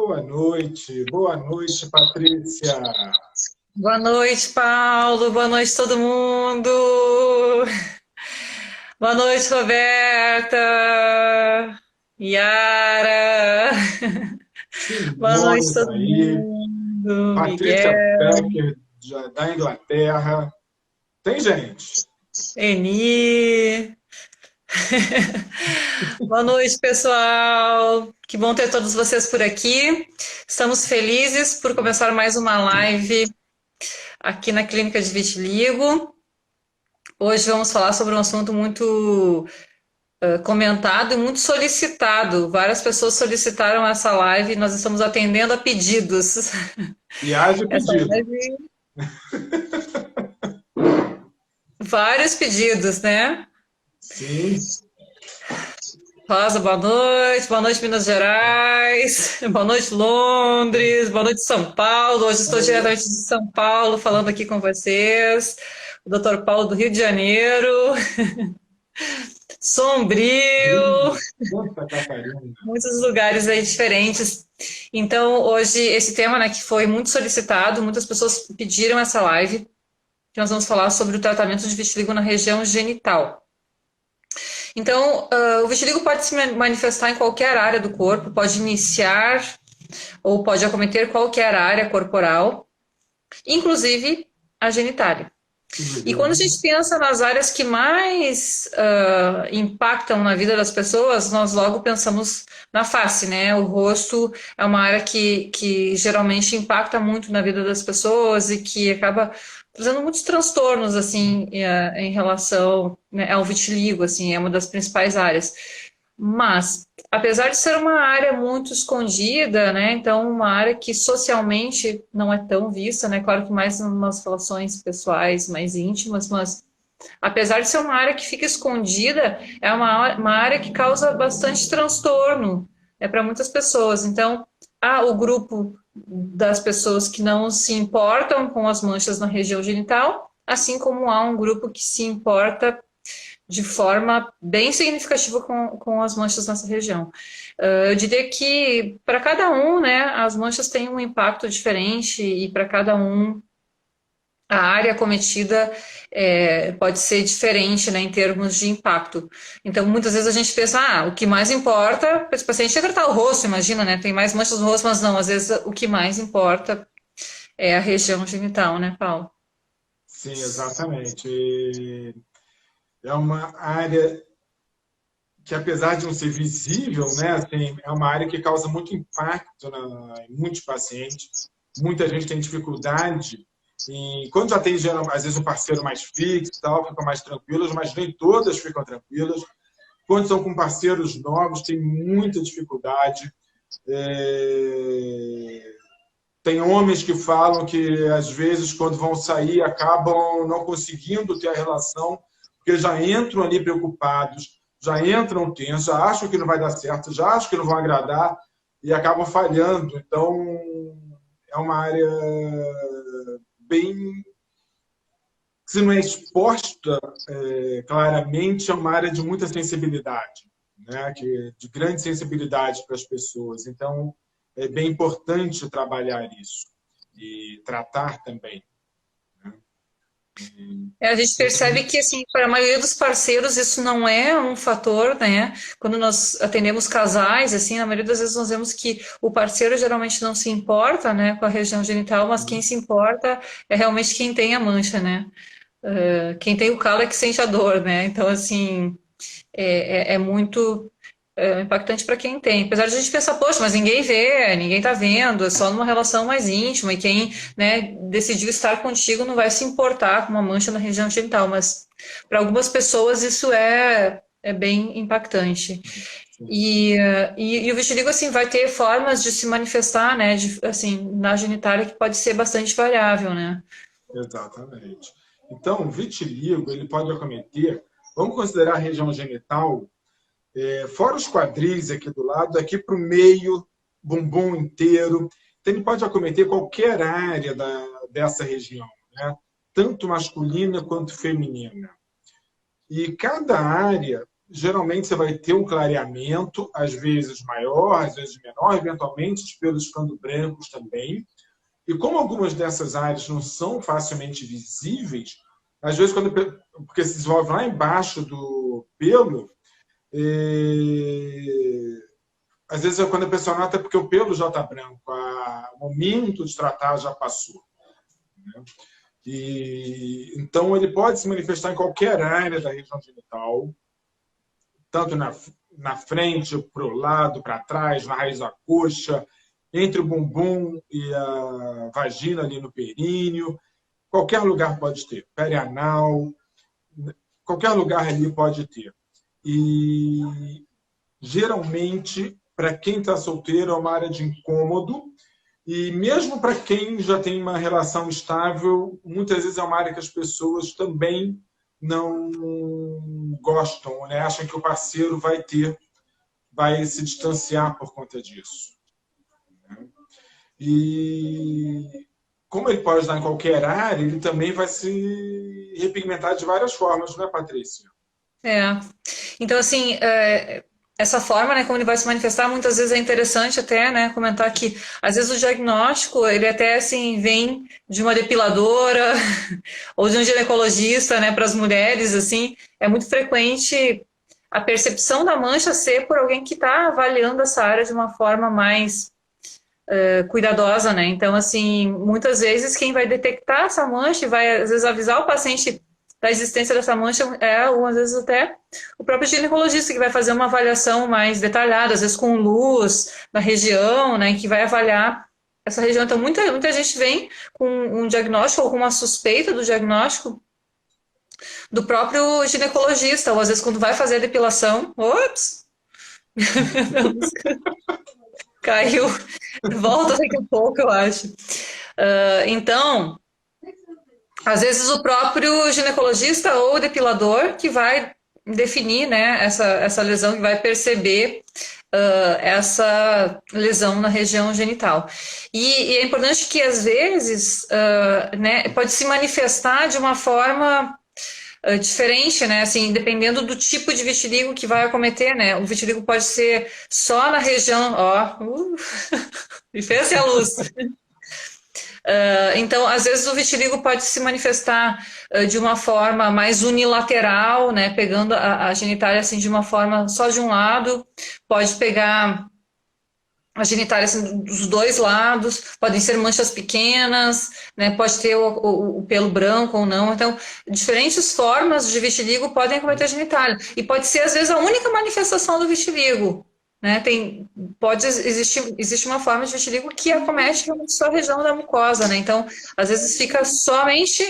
Boa noite, Patrícia. Boa noite, Paulo. Boa noite, todo mundo. Boa noite, Roberta. Yara. Boa noite, Simone está todo aí, mundo. Patrícia Miguel, Becker, da Inglaterra. Tem gente. Eni. Boa noite, pessoal. Que bom ter todos vocês por aqui. Estamos felizes por começar mais uma live aqui na Clínica de Vitiligo. Hoje vamos falar sobre um assunto muito comentado e muito solicitado. Várias pessoas solicitaram essa live e nós estamos atendendo a pedidos. E haja Essa pedido. live, vários pedidos, né? Sim. Rosa, boa noite Minas Gerais, boa noite Londres, boa noite São Paulo. Hoje estou diretamente de São Paulo falando aqui com vocês. O Dr. Paulo do Rio de Janeiro, Sombrio, Santa Catarina. muitos lugares aí diferentes. Então, hoje, esse tema, né, que foi muito solicitado, muitas pessoas pediram essa live, que nós vamos falar sobre o tratamento de vitiligo na região genital. Então, o vitiligo pode se manifestar em qualquer área do corpo, pode iniciar ou pode acometer qualquer área corporal, inclusive a genitália. E quando a gente pensa nas áreas que mais impactam na vida das pessoas, nós logo pensamos na face, né? O rosto é uma área que geralmente impacta muito na vida das pessoas e que acaba trazendo muitos transtornos, assim, em relação, né, ao vitiligo, assim, é uma das principais áreas. Mas, apesar de ser uma área muito escondida, né, então uma área que socialmente não é tão vista, né, claro que mais nas relações pessoais mais íntimas, mas apesar de ser uma área que fica escondida, é uma área que causa bastante transtorno, para muitas pessoas. Então, há o grupo das pessoas que não se importam com as manchas na região genital, assim como há um grupo que se importa de forma bem significativa com as manchas nessa região. Eu diria que para cada um, né, as manchas têm um impacto diferente e para cada um a área cometida pode ser diferente, né, em termos de impacto. Então, muitas vezes a gente pensa, o que mais importa, para esse paciente é tratar o rosto, imagina, né, tem mais manchas no rosto, mas não, às vezes o que mais importa é a região genital, né, Paulo? Sim, exatamente. É uma área que, apesar de não ser visível, né, assim, é uma área que causa muito impacto em muitos pacientes. Muita gente tem dificuldade e quando já tem, às vezes, um parceiro mais fixo e tal, ficam mais tranquilas, mas nem todas ficam tranquilas. Quando são com parceiros novos, tem muita dificuldade. Tem homens que falam que, às vezes, quando vão sair, acabam não conseguindo ter a relação, porque já entram ali preocupados, já entram tensos, já acham que não vai dar certo, já acham que não vão agradar e acabam falhando. Então, é uma área bem... Se não é exposta claramente, é uma área de muita sensibilidade, né? De grande sensibilidade para as pessoas. Então, é bem importante trabalhar isso e tratar também. Né? A gente percebe que, assim, para a maioria dos parceiros isso não é um fator, né? Quando nós atendemos casais, assim, na maioria das vezes nós vemos que o parceiro geralmente não se importa, né, com a região genital, mas quem se importa é realmente quem tem a mancha, né? Quem tem o calo é que sente a dor, né? Então, assim, é muito impactante para quem tem. Apesar de a gente pensar, poxa, mas ninguém vê, ninguém tá vendo, é só numa relação mais íntima, e quem, né, decidiu estar contigo não vai se importar com uma mancha na região genital, mas para algumas pessoas isso é bem impactante. E o vitiligo, assim, vai ter formas de se manifestar, né, assim, na genitália que pode ser bastante variável, né? Exatamente. Então, o vitiligo ele pode acometer, vamos considerar a região genital, fora os quadris aqui do lado, aqui para o meio, bumbum inteiro. Então, ele pode acometer qualquer área dessa região, né? Tanto masculina quanto feminina. E cada área geralmente você vai ter um clareamento, às vezes maior, às vezes menor, eventualmente os pelos ficando brancos também. E como algumas dessas áreas não são facilmente visíveis, às vezes, porque se desenvolve lá embaixo do pelo, às vezes quando a pessoa nota é porque o pelo já está branco, o momento de tratar já passou. Né? Então, ele pode se manifestar em qualquer área da região genital, tanto na frente, para o lado, para trás, na raiz da coxa, entre o bumbum e a vagina, ali no períneo. Qualquer lugar pode ter. Perianal, qualquer lugar ali pode ter. E, geralmente, para quem está solteiro, é uma área de incômodo. E mesmo para quem já tem uma relação estável, muitas vezes é uma área que as pessoas também não gostam, né? Acham que o parceiro vai se distanciar por conta disso. E como ele pode estar em qualquer área, ele também vai se repigmentar de várias formas, não é, Patrícia? Então, assim, essa forma, né, como ele vai se manifestar, muitas vezes é interessante até, né, comentar que, às vezes, o diagnóstico, ele até, assim, vem de uma depiladora ou de um ginecologista, né, para as mulheres, assim, é muito frequente a percepção da mancha ser por alguém que está avaliando essa área de uma forma mais cuidadosa, né, então, assim, muitas vezes quem vai detectar essa mancha e vai, às vezes, avisar o paciente da existência dessa mancha ou às vezes até o próprio ginecologista que vai fazer uma avaliação mais detalhada, às vezes com luz na região, né, que vai avaliar essa região. Então, muita gente vem com um diagnóstico ou com uma suspeita do diagnóstico do próprio ginecologista, ou às vezes quando vai fazer a depilação, ops, caiu, volta daqui a pouco, eu acho. Então, às vezes o próprio ginecologista ou o depilador que vai definir, né, essa lesão, que vai perceber essa lesão na região genital. E é importante que, às vezes, né, pode se manifestar de uma forma diferente, né, assim, dependendo do tipo de vitiligo que vai acometer, né, o vitiligo pode ser só na região, e fez a luz. Então, às vezes o vitiligo pode se manifestar de uma forma mais unilateral, né, pegando a genitália assim, de uma forma só de um lado, pode pegar a genitália assim, dos dois lados, podem ser manchas pequenas, né, pode ter o pelo branco ou não. Então, diferentes formas de vitiligo podem acometer a genitália. E pode ser, às vezes, a única manifestação do vitiligo. Né, existe uma forma de vitiligo que acomete só a região da mucosa, né? Então, às vezes fica somente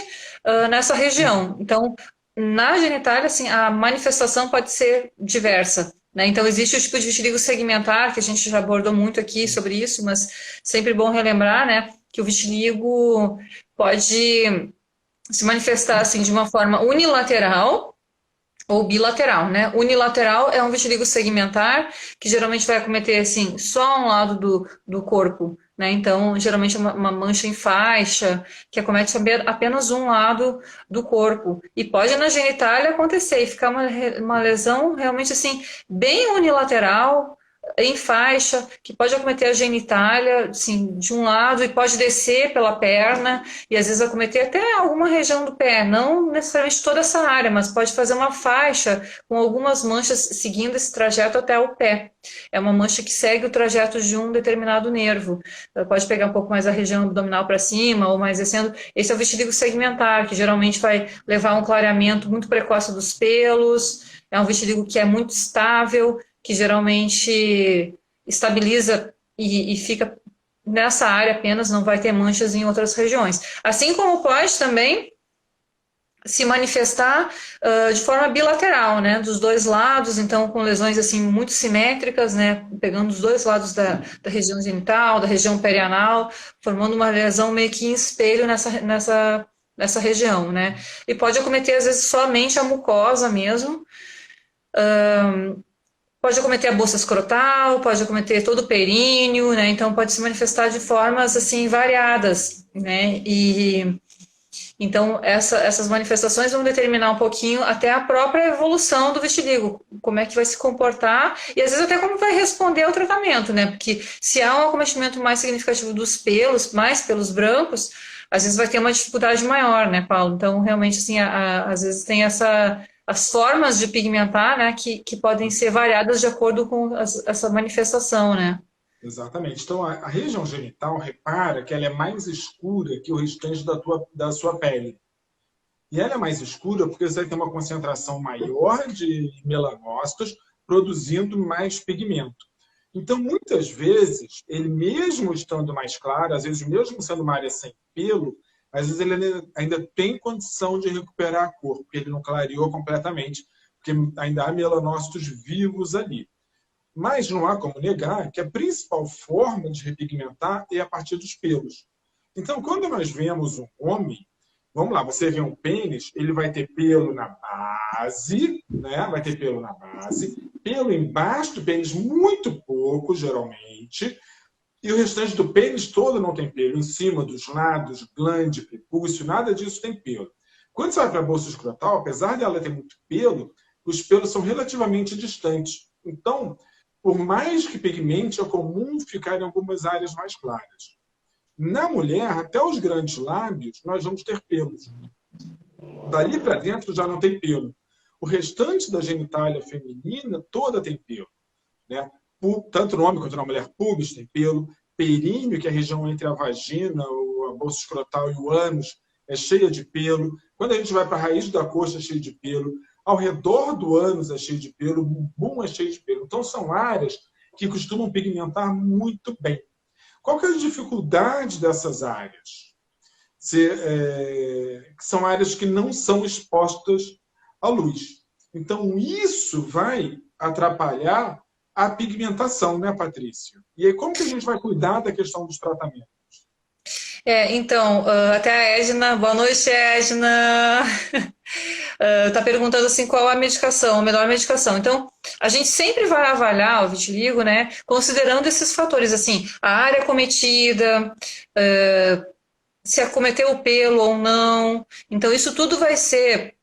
nessa região. Então, na genitália, assim, a manifestação pode ser diversa, né? Então, existe o tipo de vitiligo segmentar, que a gente já abordou muito aqui sobre isso, mas sempre bom relembrar, né, que o vitiligo pode se manifestar assim, de uma forma unilateral, ou bilateral, né? Unilateral é um vitiligo segmentar, que geralmente vai acometer, assim, só um lado do corpo, né? Então, geralmente é uma mancha em faixa, que acomete apenas um lado do corpo. E pode na genitália acontecer e ficar uma lesão realmente, assim, bem unilateral, em faixa, que pode acometer a genitália, assim, de um lado e pode descer pela perna e às vezes acometer até alguma região do pé, não necessariamente toda essa área, mas pode fazer uma faixa com algumas manchas seguindo esse trajeto até o pé. É uma mancha que segue o trajeto de um determinado nervo. Pode pegar um pouco mais a região abdominal para cima ou mais descendo. Esse é o vitiligo segmentar, que geralmente vai levar a um clareamento muito precoce dos pelos. É um vitiligo que é muito estável, que geralmente estabiliza e fica nessa área apenas, não vai ter manchas em outras regiões. Assim como pode também se manifestar de forma bilateral, né, dos dois lados, então com lesões assim muito simétricas, né, pegando os dois lados da região genital, da região perianal, formando uma lesão meio que em espelho nessa região, né, e pode acometer às vezes somente a mucosa mesmo, pode acometer a bolsa escrotal, pode acometer todo o períneo, né? Então pode se manifestar de formas assim variadas, né? Então, essas manifestações vão determinar um pouquinho até a própria evolução do vitiligo, como é que vai se comportar e às vezes até como vai responder ao tratamento, né? Porque se há um acometimento mais significativo dos pelos, mais pelos brancos, às vezes vai ter uma dificuldade maior, né, Paulo? Então, realmente, assim, às vezes tem as formas de pigmentar, né, que podem ser variadas de acordo com essa manifestação, né? Exatamente. Então, a região genital, repara que ela é mais escura que o restante da sua pele. E ela é mais escura porque você vai ter uma concentração maior de melanócitos produzindo mais pigmento. Então, muitas vezes, ele mesmo estando mais claro, às vezes mesmo sendo uma área sem pelo, às vezes ele ainda tem condição de recuperar a cor, porque ele não clareou completamente, porque ainda há melanócitos vivos ali. Mas não há como negar que a principal forma de repigmentar é a partir dos pelos. Então, quando nós vemos um homem, vamos lá, você vê um pênis, ele vai ter pelo na base, né? Vai ter pelo na base, pelo embaixo do pênis, muito pouco, geralmente, e o restante do pênis todo não tem pelo. Em cima, dos lados, glande, prepúcio, nada disso tem pelo. Quando você vai para a bolsa escrotal, apesar dela ter muito pelo, os pelos são relativamente distantes. Então, por mais que pigmente, é comum ficar em algumas áreas mais claras. Na mulher, até os grandes lábios, nós vamos ter pelos. Dali para dentro já não tem pelo. O restante da genitália feminina toda tem pelo, né? Tanto no homem quanto na mulher, pubis tem pelo, períneo, que é a região entre a vagina, a bolsa escrotal e o ânus, é cheia de pelo. Quando a gente vai para a raiz da coxa, é cheio de pelo. Ao redor do ânus é cheio de pelo, o bumbum é cheio de pelo. Então, são áreas que costumam pigmentar muito bem. Qual que é a dificuldade dessas áreas? São áreas que não são expostas à luz. Então, isso vai atrapalhar a pigmentação, né, Patrícia? E aí, como que a gente vai cuidar da questão dos tratamentos? Então, até a Edna, boa noite, Edna. Tá perguntando assim qual a medicação, a melhor medicação. Então, a gente sempre vai avaliar o vitiligo, né, considerando esses fatores, assim, a área acometida, se acometeu o pelo ou não. Então, isso tudo vai ser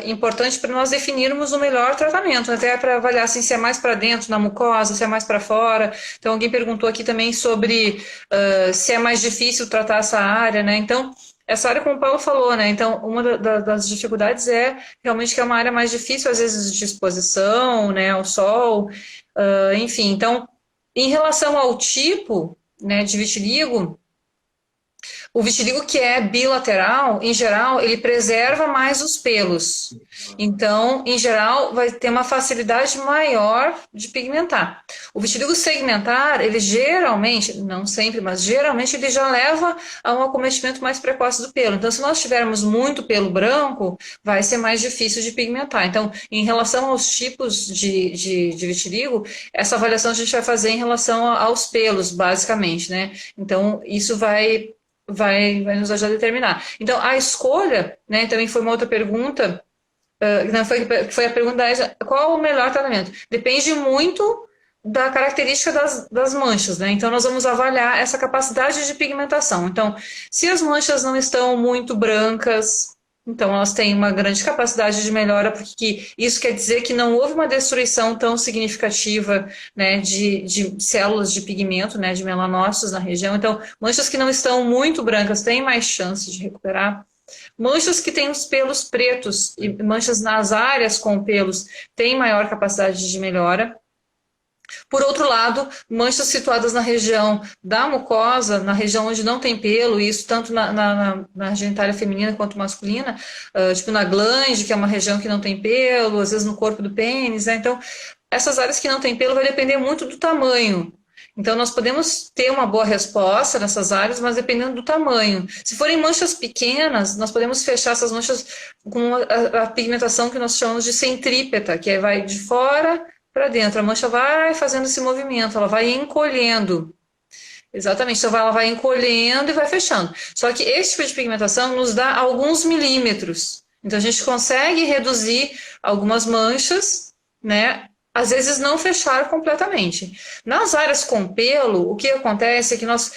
importante para nós definirmos o melhor tratamento, até para avaliar assim, se é mais para dentro, na mucosa, se é mais para fora. Então, alguém perguntou aqui também sobre se é mais difícil tratar essa área, né? Então, essa área, como o Paulo falou, né? Então, uma das dificuldades é realmente que é uma área mais difícil, às vezes, de exposição, né, ao sol, enfim. Então, em relação ao tipo, né, de vitiligo, o vitiligo que é bilateral, em geral, ele preserva mais os pelos. Então, em geral, vai ter uma facilidade maior de pigmentar. O vitiligo segmentar, ele geralmente, não sempre, mas geralmente ele já leva a um acometimento mais precoce do pelo. Então, se nós tivermos muito pelo branco, vai ser mais difícil de pigmentar. Então, em relação aos tipos de vitiligo, essa avaliação a gente vai fazer em relação aos pelos, basicamente, né? Então, isso vai nos ajudar a determinar. Então, a escolha, né, também foi uma outra pergunta, não, foi a pergunta da qual o melhor tratamento? Depende muito da característica das manchas, né? Então, nós vamos avaliar essa capacidade de pigmentação. Então, se as manchas não estão muito brancas, então elas têm uma grande capacidade de melhora, porque isso quer dizer que não houve uma destruição tão significativa, né, de células de pigmento, né, de melanócitos na região. Então, manchas que não estão muito brancas têm mais chance de recuperar. Manchas que têm os pelos pretos e manchas nas áreas com pelos têm maior capacidade de melhora. Por outro lado, manchas situadas na região da mucosa, na região onde não tem pelo, isso tanto na genitália feminina quanto masculina, tipo na glande, que é uma região que não tem pelo, às vezes no corpo do pênis, né? Então, essas áreas que não tem pelo vai depender muito do tamanho. Então, nós podemos ter uma boa resposta nessas áreas, mas dependendo do tamanho. Se forem manchas pequenas, nós podemos fechar essas manchas com a pigmentação que nós chamamos de centrípeta, que vai de fora para dentro. A mancha vai fazendo esse movimento, ela vai encolhendo. Exatamente, então ela vai encolhendo e vai fechando. Só que esse tipo de pigmentação nos dá alguns milímetros. Então a gente consegue reduzir algumas manchas, né? Às vezes não fechar completamente. Nas áreas com pelo, o que acontece é que nós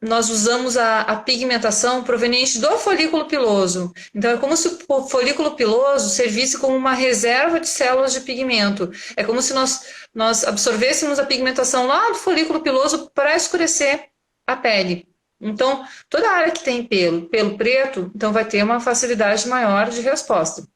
nós usamos a pigmentação proveniente do folículo piloso. Então, é como se o folículo piloso servisse como uma reserva de células de pigmento. É como se nós absorvêssemos a pigmentação lá do folículo piloso para escurecer a pele. Então, toda a área que tem pelo preto, então vai ter uma facilidade maior de resposta.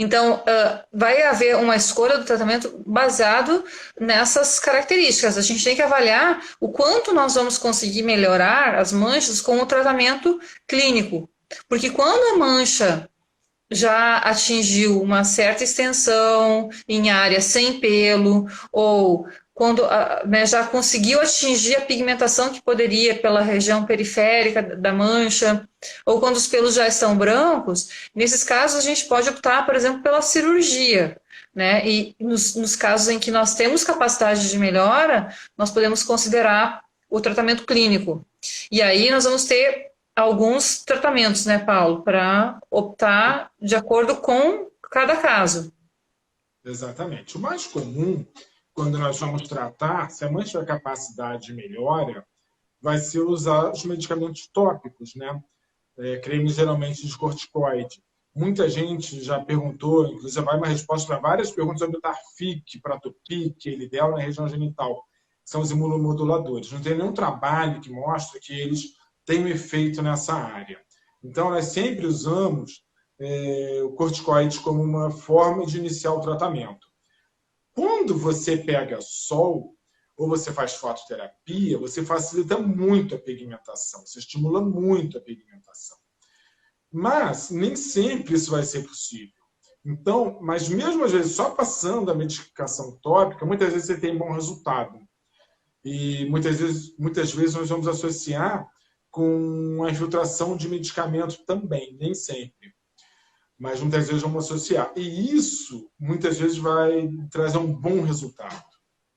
Então, vai haver uma escolha do tratamento baseado nessas características. A gente tem que avaliar o quanto nós vamos conseguir melhorar as manchas com o tratamento clínico. Porque quando a mancha já atingiu uma certa extensão em área sem pelo, ou quando já conseguiu atingir a pigmentação que poderia pela região periférica da mancha, ou quando os pelos já estão brancos, nesses casos a gente pode optar, por exemplo, pela cirurgia, né? E nos casos em que nós temos capacidade de melhora, nós podemos considerar o tratamento clínico. E aí nós vamos ter alguns tratamentos, né, Paulo, para optar de acordo com cada caso. Exatamente. O mais comum, quando nós vamos tratar, se a mancha tiver capacidade de melhora, vai ser usar os medicamentos tópicos, né? Cremes geralmente de corticoide. Muita gente já perguntou, inclusive vai uma resposta para várias perguntas sobre o Tarfic, Pratopic, Elidel na região genital, que são os imunomoduladores. Não tem nenhum trabalho que mostre que eles têm um efeito nessa área. Então, nós sempre usamos o corticoide como uma forma de iniciar o tratamento. Quando você pega sol ou você faz fototerapia, você facilita muito a pigmentação, você estimula muito a pigmentação. Mas nem sempre isso vai ser possível. Então, mas mesmo às vezes só passando a medicação tópica, muitas vezes você tem bom resultado. E muitas vezes nós vamos associar com a infiltração de medicamento também, nem sempre. Mas muitas vezes vamos associar. E isso, muitas vezes, vai trazer um bom resultado,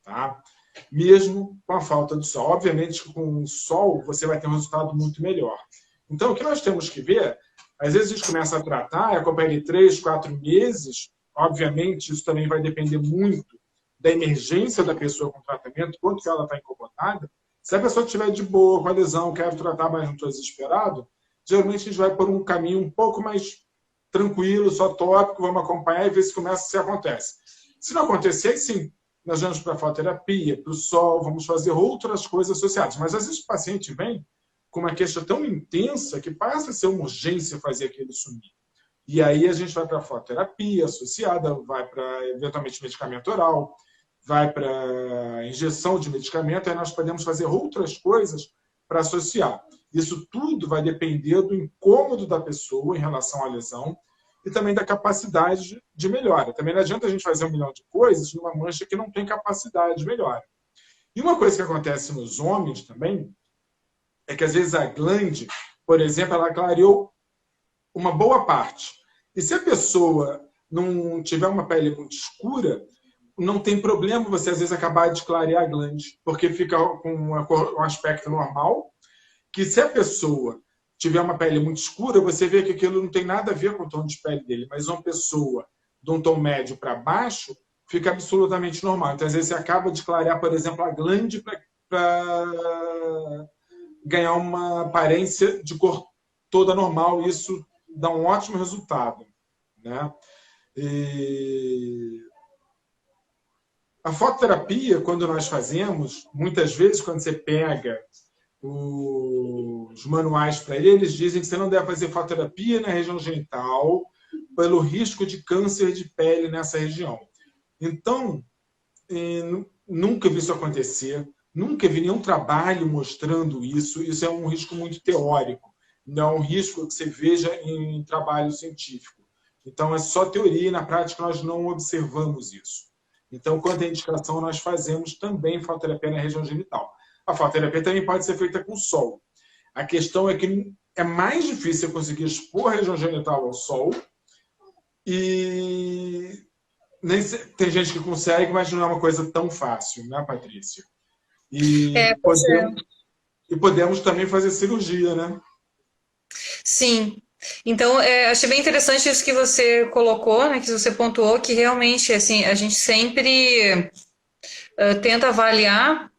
tá? Mesmo com a falta de sol. Obviamente, com o sol, você vai ter um resultado muito melhor. Então, o que nós temos que ver, às vezes a gente começa a tratar, acompanha 3, 4 meses, obviamente, isso também vai depender muito da emergência da pessoa com o tratamento, quanto que ela está incomodada. Se a pessoa estiver de boa, com a lesão, quer tratar, mas não estou desesperado, geralmente a gente vai por um caminho um pouco mais tranquilo, só tópico, vamos acompanhar e ver se começa, se acontece. Se não acontecer, sim, nós vamos para a fototerapia, para o sol, vamos fazer outras coisas associadas. Mas às vezes o paciente vem com uma queixa tão intensa que passa a ser uma urgência fazer aquilo sumir. E aí a gente vai para a fototerapia associada, vai para, eventualmente, medicamento oral, vai para injeção de medicamento, aí nós podemos fazer outras coisas para associar. Isso tudo vai depender do incômodo da pessoa em relação à lesão e também da capacidade de melhora. Também não adianta a gente fazer 1 milhão de coisas numa mancha que não tem capacidade de melhora. E uma coisa que acontece nos homens também é que, às vezes, a glande, por exemplo, ela clareou uma boa parte. E se a pessoa não tiver uma pele muito escura, não tem problema você, às vezes, acabar de clarear a glande, porque fica com um aspecto normal, que se a pessoa tiver uma pele muito escura, você vê que aquilo não tem nada a ver com o tom de pele dele, mas uma pessoa de um tom médio para baixo fica absolutamente normal. Então, às vezes, você acaba de clarear, por exemplo, a glande para ganhar uma aparência de cor toda normal, e isso dá um ótimo resultado, né? A fototerapia, quando nós fazemos, muitas vezes, quando você pega os manuais para ele, eles dizem que você não deve fazer fototerapia na região genital pelo risco de câncer de pele nessa região. Então, nunca vi isso acontecer, nunca vi nenhum trabalho mostrando isso. Isso é um risco muito teórico, não é um risco que você veja em trabalho científico. Então, é só teoria e, na prática, nós não observamos isso. Então, quando é indicação, nós fazemos também fototerapia na região genital. A fototerapia também pode ser feita com sol. A questão é que é mais difícil conseguir expor a região genital ao sol e tem gente que consegue, mas não é uma coisa tão fácil, né, Patrícia? E podemos também fazer cirurgia, né? Sim. Então, achei bem interessante isso que você colocou, né, que você pontuou, que realmente, assim, a gente sempre tenta avaliar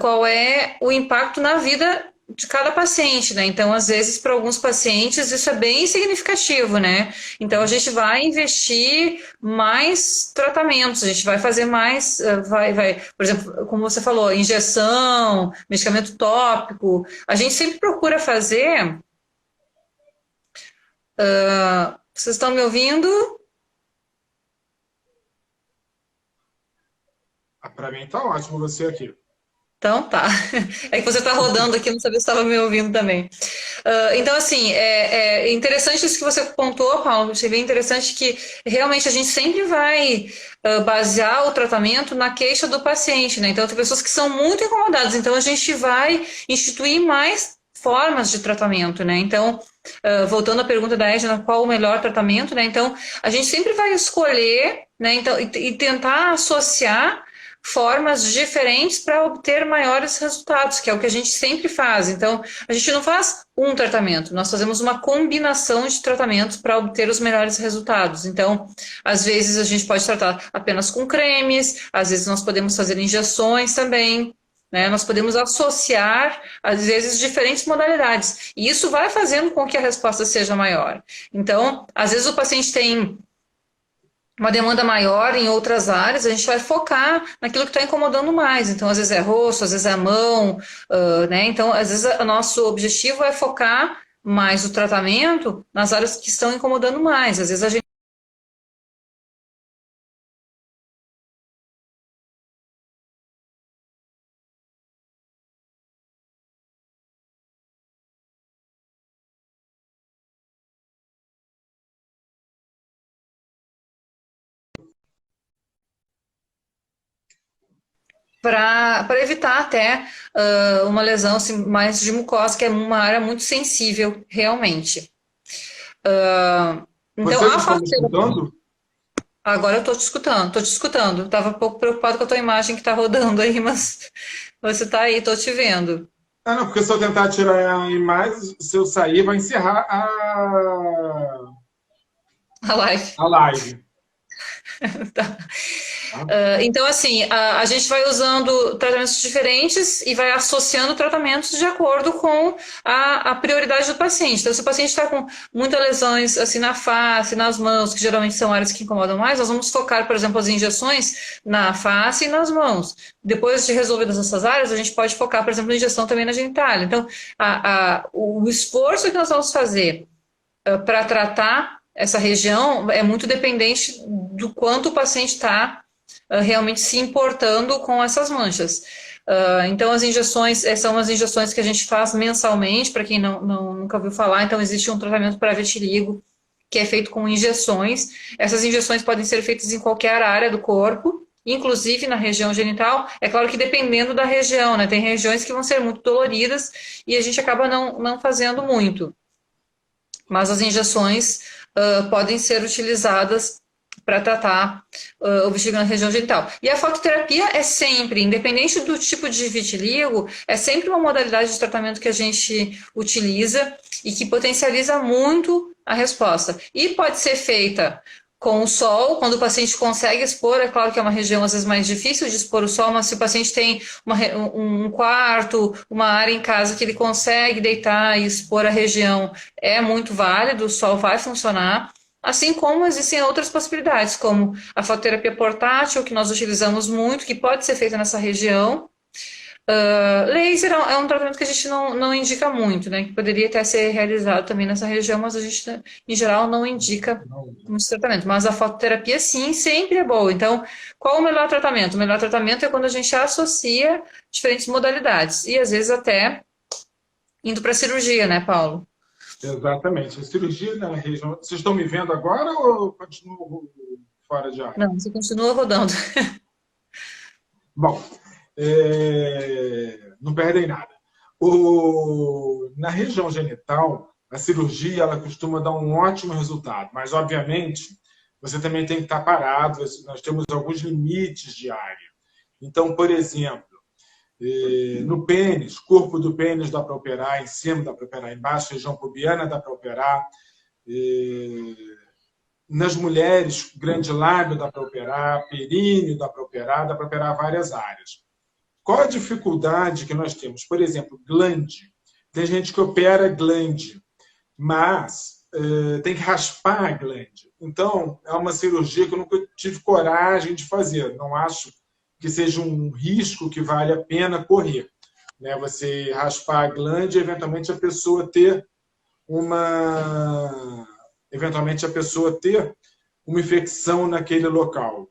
qual é o impacto na vida de cada paciente, né? Então, às vezes, para alguns pacientes, isso é bem significativo, né? Então, a gente vai investir mais tratamentos, a gente vai fazer mais, por exemplo, como você falou, injeção, medicamento tópico. A gente sempre procura fazer. Vocês estão me ouvindo? Para mim tá ótimo você aqui. Então tá. É que você está rodando aqui, não sabia se estava me ouvindo também. Então, assim, é interessante isso que você pontuou, Paulo. Achei bem interessante que realmente a gente sempre vai basear o tratamento na queixa do paciente, né? Então, tem pessoas que são muito incomodadas, então a gente vai instituir mais formas de tratamento, né? Então, voltando à pergunta da Edna, qual o melhor tratamento, né? Então, a gente sempre vai escolher, né? Então, e tentar associar formas diferentes para obter maiores resultados, que é o que a gente sempre faz. Então, a gente não faz um tratamento, nós fazemos uma combinação de tratamentos para obter os melhores resultados. Então, às vezes a gente pode tratar apenas com cremes, às vezes nós podemos fazer injeções também, né? Nós podemos associar, às vezes, diferentes modalidades. E isso vai fazendo com que a resposta seja maior. Então, às vezes o paciente tem uma demanda maior em outras áreas, a gente vai focar naquilo que está incomodando mais. Então, às vezes é rosto, às vezes é a mão, né? Então, às vezes o nosso objetivo é focar mais o tratamento nas áreas que estão incomodando mais. Às vezes a gente para evitar até uma lesão assim, mais de mucosa, que é uma área muito sensível, realmente. Então, Vocês a estão me fototerapia. escutando? Agora eu estou te escutando, estou te escutando. Estava um pouco preocupado com a tua imagem que está rodando aí, mas você está aí, estou te vendo. Ah, não, porque se eu tentar tirar a imagem, se eu sair, vai encerrar A live. a live. Tá. Tá? Então, assim, a gente vai usando tratamentos diferentes e vai associando tratamentos de acordo com a prioridade do paciente. Então, se o paciente está com muitas lesões assim na face, nas mãos, que geralmente são áreas que incomodam mais, nós vamos focar, por exemplo, as injeções na face e nas mãos. Depois de resolvidas essas áreas, a gente pode focar, por exemplo, na injeção também na genitália. Então, o esforço que nós vamos fazer para tratar essa região é muito dependente do quanto o paciente está realmente se importando com essas manchas. Então, as injeções são as injeções que a gente faz mensalmente, para quem nunca ouviu falar. Então, existe um tratamento para vitiligo que é feito com injeções. Essas injeções podem ser feitas em qualquer área do corpo, inclusive na região genital. É claro que dependendo da região, né? Tem regiões que vão ser muito doloridas e a gente acaba não fazendo muito. Mas as injeções podem ser utilizadas para tratar o vitiligo na região genital. E a fototerapia é sempre, independente do tipo de vitiligo, é sempre uma modalidade de tratamento que a gente utiliza e que potencializa muito a resposta. E pode ser feita com o sol, quando o paciente consegue expor, é claro que é uma região às vezes mais difícil de expor o sol, mas se o paciente tem um quarto, uma área em casa que ele consegue deitar e expor a região, é muito válido, o sol vai funcionar. Assim como existem outras possibilidades, como a fototerapia portátil, que nós utilizamos muito, que pode ser feita nessa região. Laser é um tratamento que a gente não indica muito, né? Que poderia até ser realizado também nessa região, mas a gente, em geral, não indica muito tratamento. Mas a fototerapia, sim, sempre é boa. Então, qual o melhor tratamento? O melhor tratamento é quando a gente associa diferentes modalidades. E, às vezes, até indo para a cirurgia, né, Paulo? Exatamente. A cirurgia na região. Vocês estão me vendo agora ou continuo fora de área? Não, você continua rodando. Bom, não perdem nada. Na região genital, a cirurgia ela costuma dar um ótimo resultado, mas, obviamente, você também tem que estar parado, nós temos alguns limites de área. Então, por exemplo, no pênis, corpo do pênis dá para operar, em cima dá para operar, embaixo, região pubiana dá para operar, nas mulheres, grande lábio dá para operar, períneo dá para operar várias áreas. qual a dificuldade que nós temos? Por exemplo, glande. Tem gente que opera glande, mas tem que raspar a glande. Então, é uma cirurgia que eu nunca tive coragem de fazer. Não acho que seja um risco que vale a pena correr, né? Você raspar a glande e, eventualmente, a pessoa ter uma infecção naquele local.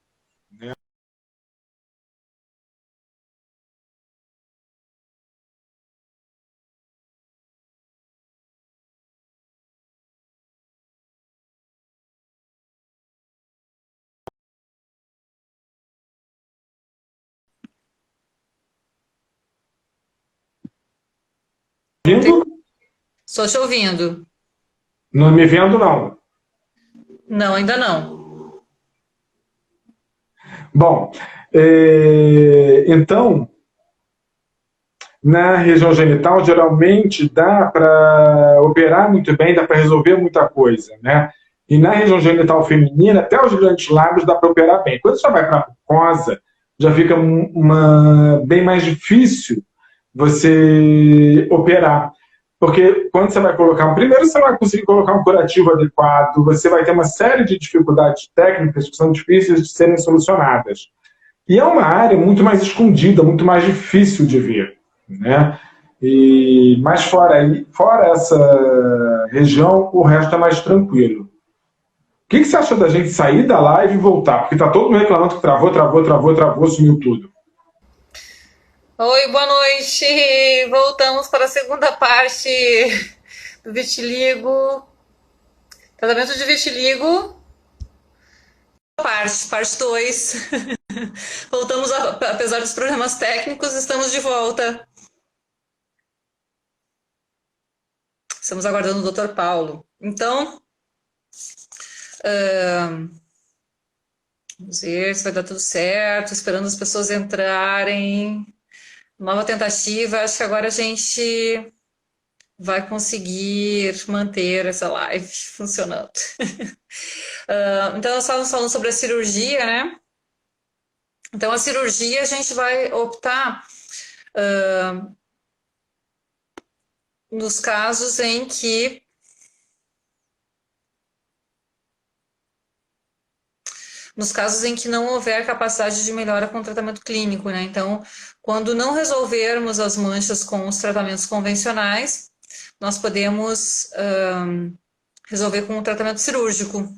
Vindo? Estou te ouvindo. Não me vendo, não. Não, ainda não. Bom, então, na região genital, geralmente dá para operar muito bem, dá para resolver muita coisa, né? E na região genital feminina, até os grandes lábios dá para operar bem. Quando você vai para a mucosa, já fica bem mais difícil você operar. Porque quando você vai colocar, primeiro você não vai conseguir colocar um curativo adequado, você vai ter uma série de dificuldades técnicas que são difíceis de serem solucionadas. E é uma área muito mais escondida, muito mais difícil de ver, né? Mas fora essa região, o resto é mais tranquilo. O que você acha da gente sair da live e voltar? Porque tá todo mundo reclamando que travou, sumiu tudo. Oi, boa noite. Voltamos para a segunda parte do vitiligo. Tratamento de vitiligo. Parte 2. Voltamos, apesar dos problemas técnicos, estamos de volta. Estamos aguardando o Dr. Paulo. Então, vamos ver se vai dar tudo certo, esperando as pessoas entrarem. Nova tentativa, acho que agora a gente vai conseguir manter essa live funcionando. Então, nós estávamos falando sobre a cirurgia, né? Então, a cirurgia a gente vai optar nos casos em que não houver capacidade de melhora com o tratamento clínico, né? Então, quando não resolvermos as manchas com os tratamentos convencionais, nós podemos resolver com o tratamento cirúrgico,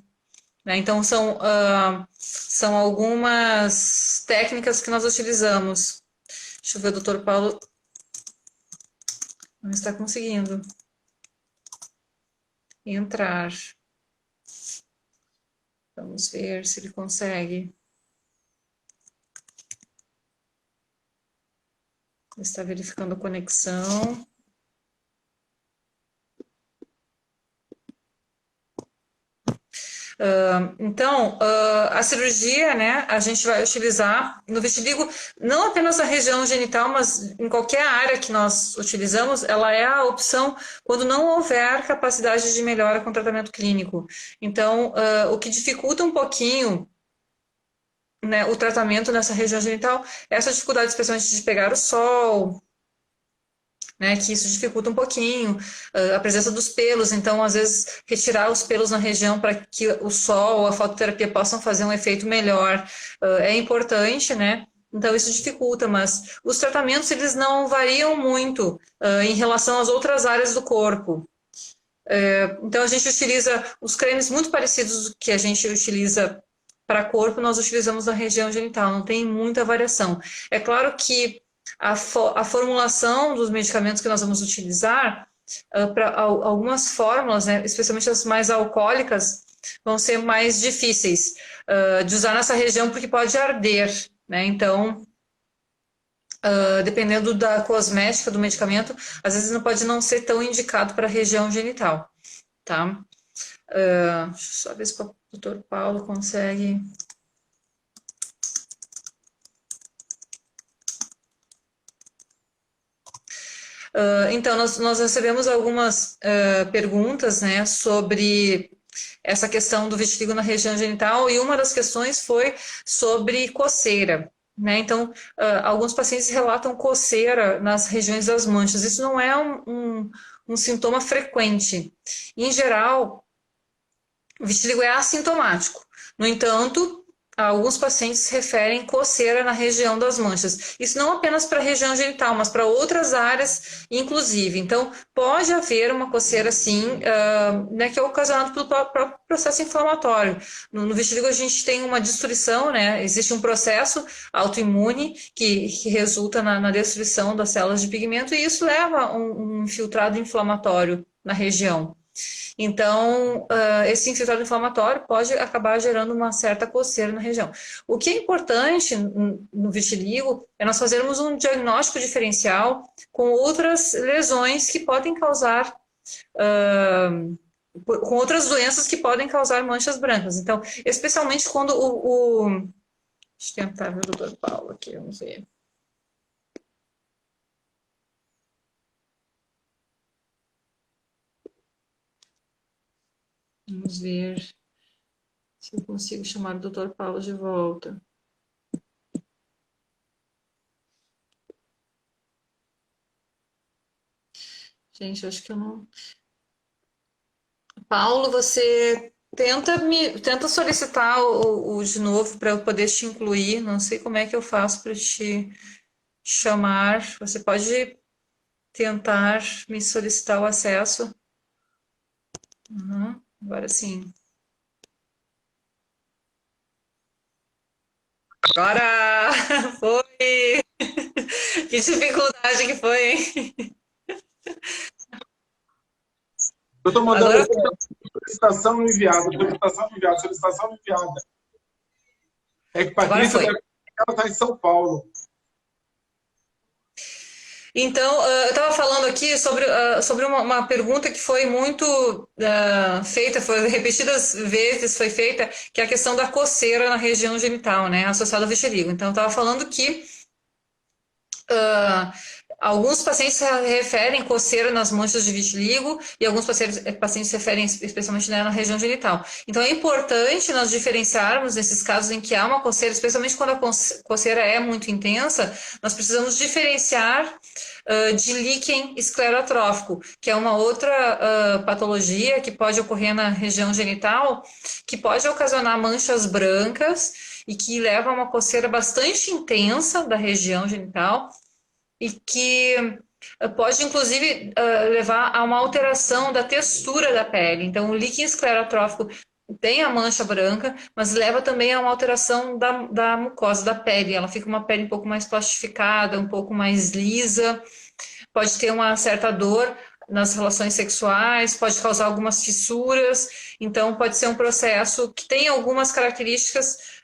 né? Então, são algumas técnicas que nós utilizamos. Deixa eu ver, o Dr. Paulo não está conseguindo entrar. Vamos ver se ele consegue. Ele está verificando a conexão. Então, a cirurgia, né, a gente vai utilizar no vitiligo, não apenas na região genital, mas em qualquer área que nós utilizamos, ela é a opção quando não houver capacidade de melhora com tratamento clínico. Então, o que dificulta um pouquinho, né, o tratamento nessa região genital é essa dificuldade, especialmente de pegar o sol, né, que isso dificulta um pouquinho a presença dos pelos. Então, às vezes, retirar os pelos na região para que o sol ou a fototerapia possam fazer um efeito melhor é importante, né? Então, isso dificulta, mas os tratamentos, eles não variam muito em relação às outras áreas do corpo. Então, a gente utiliza os cremes muito parecidos do que a gente utiliza para corpo, nós utilizamos na região genital, não tem muita variação. É claro que a formulação dos medicamentos que nós vamos utilizar, para algumas fórmulas, né, especialmente as mais alcoólicas, vão ser mais difíceis de usar nessa região porque pode arder, né? Então, dependendo da cosmética do medicamento, às vezes não pode não ser tão indicado para a região genital, tá? Deixa eu só ver se o Dr. Paulo consegue... Então, nós recebemos algumas perguntas, né, sobre essa questão do vitiligo na região genital, e uma das questões foi sobre coceira, né? Então, alguns pacientes relatam coceira nas regiões das manchas. Isso não é um sintoma frequente. Em geral, o vitiligo é assintomático. No entanto, alguns pacientes referem coceira na região das manchas. Isso não apenas para a região genital, mas para outras áreas, inclusive. Então, pode haver uma coceira, sim, né, que é ocasionada pelo próprio processo inflamatório. No vitiligo, a gente tem uma destruição, né? Existe um processo autoimune que resulta na destruição das células de pigmento, e isso leva a um infiltrado inflamatório na região. Então, esse infiltrado inflamatório pode acabar gerando uma certa coceira na região. O que é importante no vitiligo é nós fazermos um diagnóstico diferencial com outras lesões que podem causar, com outras doenças que podem causar manchas brancas. Então, especialmente quando deixa eu tentar ver o doutor Paulo aqui, vamos ver. Vamos ver se eu consigo chamar o doutor Paulo de volta. Gente, eu acho que eu não... Paulo, você tenta solicitar o de novo para eu poder te incluir. Não sei como é que eu faço para te chamar. Você pode tentar me solicitar o acesso. Agora sim. Agora foi! Que dificuldade que foi, hein? Eu estou mandando Agora solicitação enviada. É que Agora Patrícia foi. ela está em São Paulo. Então, eu estava falando aqui sobre uma pergunta que foi muito feita, foi repetidas vezes foi feita, que é a questão da coceira na região genital, né, associada ao vitiligo. Então, eu estava falando que alguns pacientes referem coceira nas manchas de vitiligo e alguns pacientes referem especialmente, né, na região genital. Então é importante nós diferenciarmos nesses casos em que há uma coceira, especialmente quando a coceira é muito intensa, nós precisamos diferenciar de líquen esclerotrófico, que é uma outra patologia que pode ocorrer na região genital, que pode ocasionar manchas brancas e que leva a uma coceira bastante intensa da região genital e que pode, inclusive, levar a uma alteração da textura da pele. Então, o líquen esclerotrófico tem a mancha branca, mas leva também a uma alteração da mucosa da pele. Ela fica uma pele um pouco mais plastificada, um pouco mais lisa, pode ter uma certa dor nas relações sexuais, pode causar algumas fissuras, então pode ser um processo que tem algumas características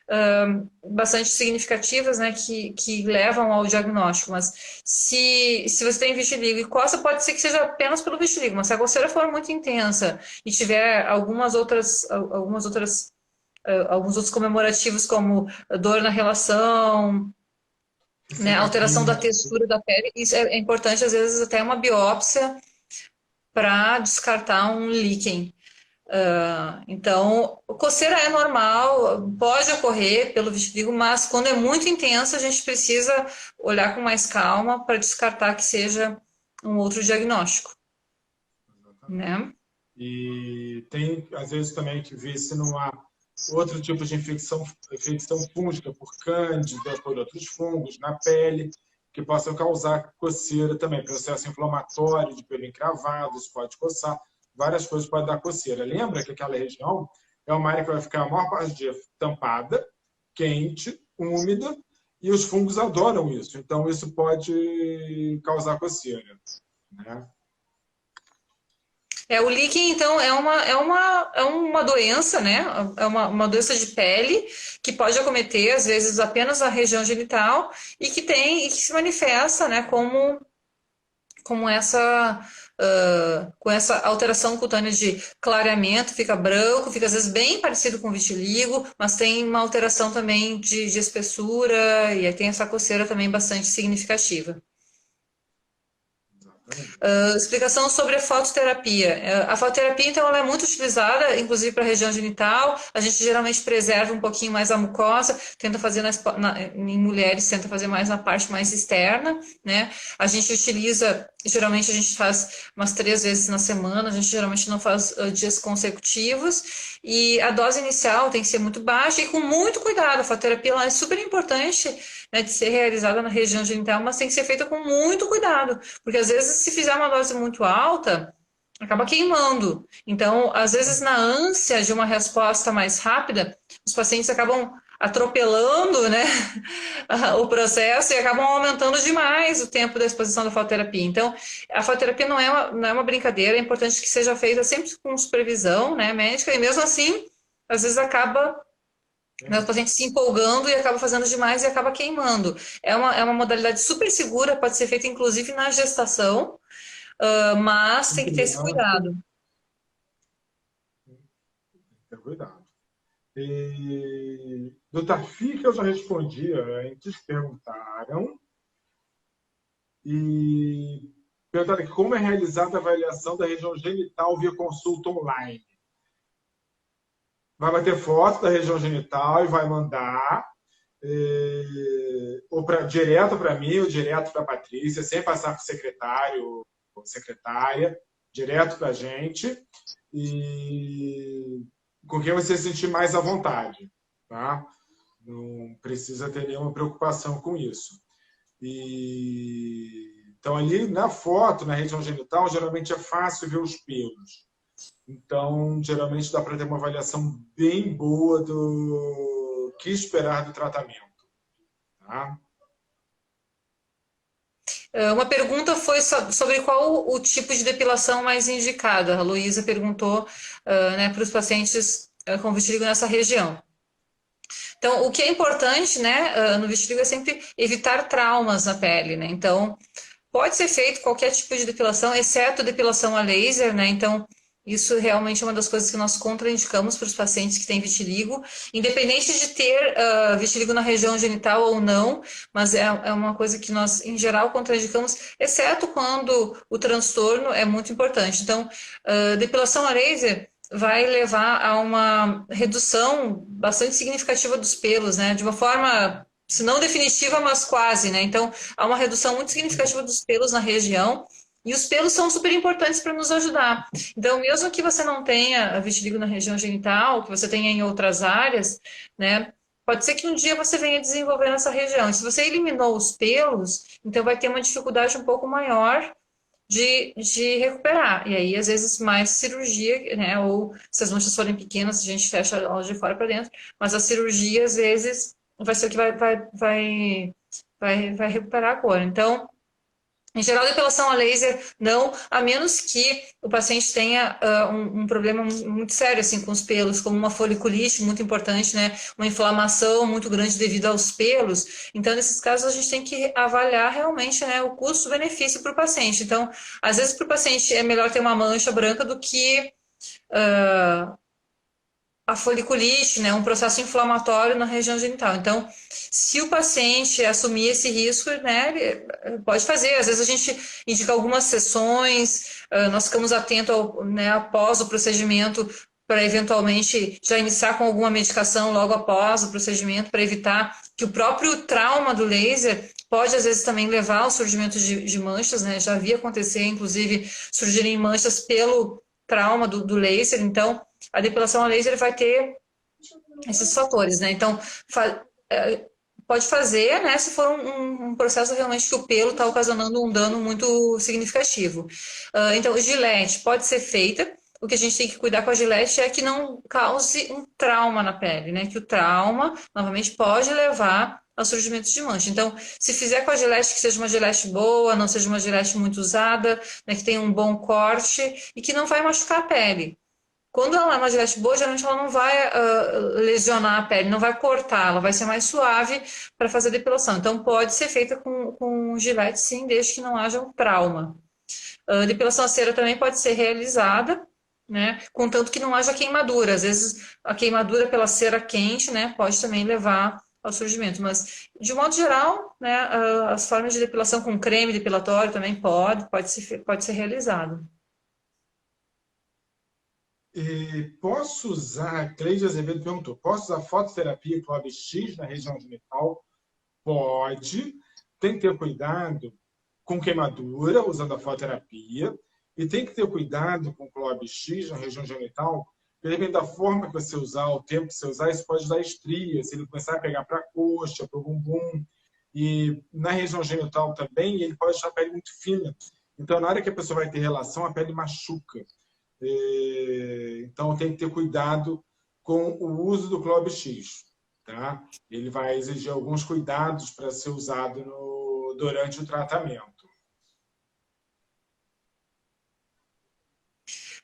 bastante significativas, né, que levam ao diagnóstico, mas se você tem vitiligo e coça, pode ser que seja apenas pelo vitiligo, mas se a coceira for muito intensa e tiver alguns outros comemorativos como dor na relação, né, alteração da textura da pele, isso é importante, às vezes até uma biópsia para descartar um líquen. Então, coceira é normal, pode ocorrer pelo vitiligo, mas quando é muito intensa, a gente precisa olhar com mais calma para descartar que seja um outro diagnóstico. Né? E tem, às vezes, também que vê se não há outro tipo de infecção fúngica por cândida, por outros fungos na pele, que possam causar coceira também, processo inflamatório de pelo encravado, isso pode coçar. Várias coisas podem dar coceira. Lembra que aquela região é uma área que vai ficar a maior parte do dia tampada, quente, úmida, e os fungos adoram isso. Então, isso pode causar coceira. Né? O líquen, então, é uma doença, né? É uma doença de pele que pode acometer, às vezes, apenas a região genital e que se manifesta, né, com essa alteração cutânea de clareamento, fica branco, fica às vezes bem parecido com vitiligo, mas tem uma alteração também de espessura e aí tem essa coceira também bastante significativa. Explicação sobre a fototerapia. A fototerapia, então, ela é muito utilizada, inclusive para a região genital. A gente geralmente preserva um pouquinho mais a mucosa, tenta fazer em mulheres, tenta fazer mais na parte mais externa, né? A gente utiliza, geralmente a gente faz umas 3 vezes na semana, a gente geralmente não faz dias consecutivos. E a dose inicial tem que ser muito baixa e com muito cuidado. A fototerapia ela é super importante, né, de ser realizada na região genital, mas tem que ser feita com muito cuidado, porque às vezes se fizer uma dose muito alta, acaba queimando. Então, às vezes na ânsia de uma resposta mais rápida, os pacientes acabam atropelando, né, o processo e acabam aumentando demais o tempo da exposição da fototerapia. Então, a fototerapia não é uma brincadeira, é importante que seja feita sempre com supervisão, né, médica, e mesmo assim, às vezes acaba, né, o paciente se empolgando e acaba fazendo demais e acaba queimando. É uma modalidade super segura, pode ser feita inclusive na gestação, mas tem que ter esse cuidado. Ter cuidado. E do Tafi, que eu já respondi antes, perguntaram. E perguntaram aqui como é realizada a avaliação da região genital via consulta online. Vai bater foto da região genital e vai mandar ou direto para mim ou direto para a Patrícia, sem passar para o secretário ou secretária, direto para a gente, e com quem você se sentir mais à vontade. Tá? Não precisa ter nenhuma preocupação com isso. Então, ali na foto, na região genital, geralmente é fácil ver os pelos. Então, geralmente dá para ter uma avaliação bem boa do que esperar do tratamento. Tá? Uma pergunta foi sobre qual o tipo de depilação mais indicada. A Luísa perguntou, né, para os pacientes com vitiligo nessa região. Então, o que é importante, né, no vitiligo é sempre evitar traumas na pele, né? Então, pode ser feito qualquer tipo de depilação, exceto depilação a laser, né? Então, isso realmente é uma das coisas que nós contraindicamos para os pacientes que têm vitiligo, independente de ter vitiligo na região genital ou não, mas é uma coisa que nós, em geral, contraindicamos, exceto quando o transtorno é muito importante. Então, depilação a laser vai levar a uma redução bastante significativa dos pelos, né? De uma forma, se não definitiva, mas quase, né? Então, há uma redução muito significativa dos pelos na região, e os pelos são super importantes para nos ajudar. Então, mesmo que você não tenha vitiligo na região genital, que você tenha em outras áreas, né? Pode ser que um dia você venha desenvolver nessa região. E se você eliminou os pelos, então vai ter uma dificuldade um pouco maior de recuperar. E aí, às vezes, mais cirurgia, né? Ou se as manchas forem pequenas, a gente fecha elas de fora para dentro. Mas a cirurgia, às vezes, vai ser o que vai recuperar a cor. Então, em geral, depilação a laser, não, a menos que o paciente tenha um problema muito sério, assim, com os pelos, como uma foliculite muito importante, né? Uma inflamação muito grande devido aos pelos. Então, nesses casos, a gente tem que avaliar realmente, né, o custo-benefício para o paciente. Então, às vezes, para o paciente é melhor ter uma mancha branca do que a foliculite, né, um processo inflamatório na região genital. Então, se o paciente assumir esse risco, né, ele pode fazer. Às vezes a gente indica algumas sessões, nós ficamos atentos né, após o procedimento para eventualmente já iniciar com alguma medicação logo após o procedimento, para evitar que o próprio trauma do laser pode, às vezes, também levar ao surgimento de manchas, né? Já vi acontecer, inclusive, surgirem manchas pelo trauma do laser. Então, a depilação a laser vai ter esses fatores, né? Então, pode fazer, né, se for um processo realmente que o pelo está ocasionando um dano muito significativo. Então, gilete pode ser feita. O que a gente tem que cuidar com a gilete é que não cause um trauma na pele, né? Que o trauma, novamente, pode levar ao surgimento de mancha. Então, se fizer com a gilete, que seja uma gilete boa, não seja uma gilete muito usada, né, que tenha um bom corte e que não vai machucar a pele. Quando ela é uma gilete boa, geralmente ela não vai lesionar a pele, não vai cortar, ela vai ser mais suave para fazer a depilação. Então, pode ser feita com gilete, sim, desde que não haja um trauma. A depilação a cera também pode ser realizada, né, contanto que não haja queimadura. Às vezes, a queimadura pela cera quente, né, pode também levar ao surgimento. Mas, de modo geral, né, as formas de depilação com creme depilatório também pode ser realizado. Posso usar, a Cleide Azevedo perguntou, posso usar fototerapia Clóvis X na região genital? Pode, tem que ter cuidado com queimadura, usando a fototerapia, e tem que ter cuidado com Clóvis X na região genital, porque depende da forma que você usar, o tempo que você usar, isso pode dar estrias, se ele começar a pegar para a coxa, para o bumbum, e na região genital também, ele pode deixar a pele muito fina. Então, na hora que a pessoa vai ter relação, a pele machuca. Então, tem que ter cuidado com o uso do Clóvis X. Tá? Ele vai exigir alguns cuidados para ser usado durante o tratamento.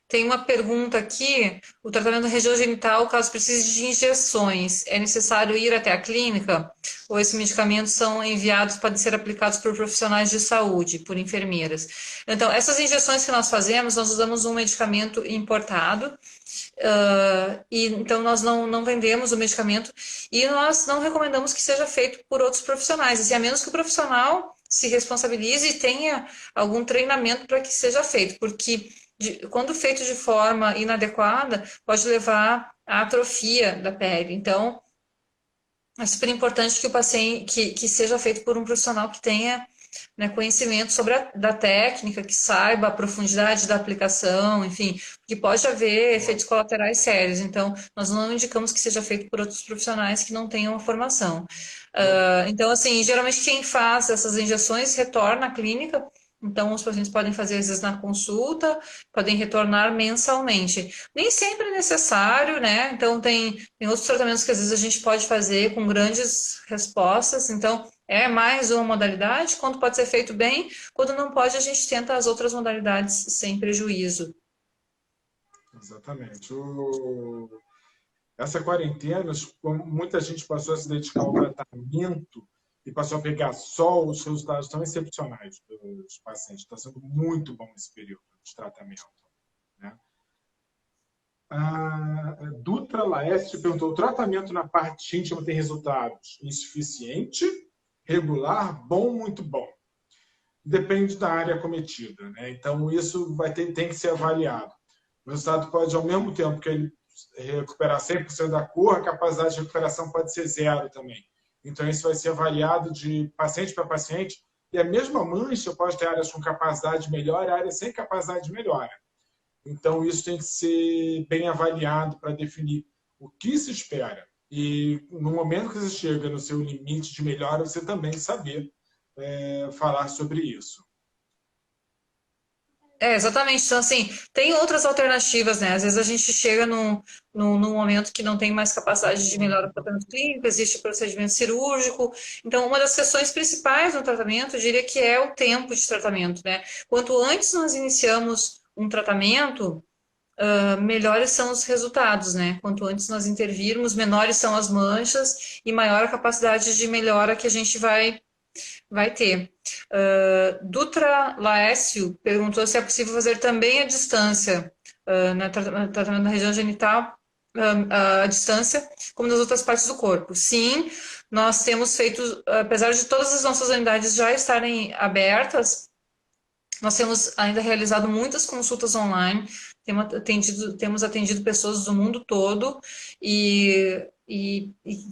Tem uma pergunta aqui, o tratamento da região genital, caso precise de injeções, é necessário ir até a clínica? Ou esses medicamentos são enviados, podem ser aplicados por profissionais de saúde, por enfermeiras? Então, essas injeções que nós fazemos, nós usamos um medicamento importado, e então nós não vendemos o medicamento e nós não recomendamos que seja feito por outros profissionais, assim, a menos que o profissional se responsabilize e tenha algum treinamento para que seja feito, porque quando feito de forma inadequada, pode levar à atrofia da pele. Então, é super importante que o paciente que seja feito por um profissional que tenha, né, conhecimento da técnica, que saiba a profundidade da aplicação, enfim, porque pode haver efeitos colaterais sérios. Então, nós não indicamos que seja feito por outros profissionais que não tenham a formação. Então, assim, geralmente quem faz essas injeções retorna à clínica. Então, os pacientes podem fazer, às vezes, na consulta, podem retornar mensalmente. Nem sempre é necessário, né? Então, tem outros tratamentos que, às vezes, a gente pode fazer com grandes respostas. Então, é mais uma modalidade, quando pode ser feito bem, quando não pode, a gente tenta as outras modalidades sem prejuízo. Exatamente. Essa quarentena, muita gente passou a se dedicar ao tratamento e passou a pegar sol, os resultados estão excepcionais dos pacientes. Está sendo muito bom esse período de tratamento. Né? A Dutra Laeste perguntou, o tratamento na parte íntima tem resultados insuficiente, regular, bom, muito bom? Depende da área cometida. Né? Então, isso tem que ser avaliado. O resultado pode, ao mesmo tempo que ele recuperar 100% da cor, a capacidade de recuperação pode ser zero também. Então, isso vai ser avaliado de paciente para paciente. E a mesma mancha pode ter áreas com capacidade de melhora e áreas sem capacidade de melhora. Então, isso tem que ser bem avaliado para definir o que se espera. E no momento que você chega no seu limite de melhora, você também saber falar sobre isso. Exatamente. Então, assim, tem outras alternativas, né? Às vezes a gente chega num momento que não tem mais capacidade de melhora do tratamento clínico, existe o procedimento cirúrgico. Então, uma das questões principais no tratamento, eu diria que é o tempo de tratamento, né? Quanto antes nós iniciamos um tratamento, melhores são os resultados, né? Quanto antes nós intervirmos, menores são as manchas e maior a capacidade de melhora que a gente vai ter. Dutra Laécio perguntou se é possível fazer também a distância, no tratamento na região genital, a distância, como nas outras partes do corpo. Sim, nós temos feito, apesar de todas as nossas unidades já estarem abertas, nós temos ainda realizado muitas consultas online, temos atendido pessoas do mundo todo e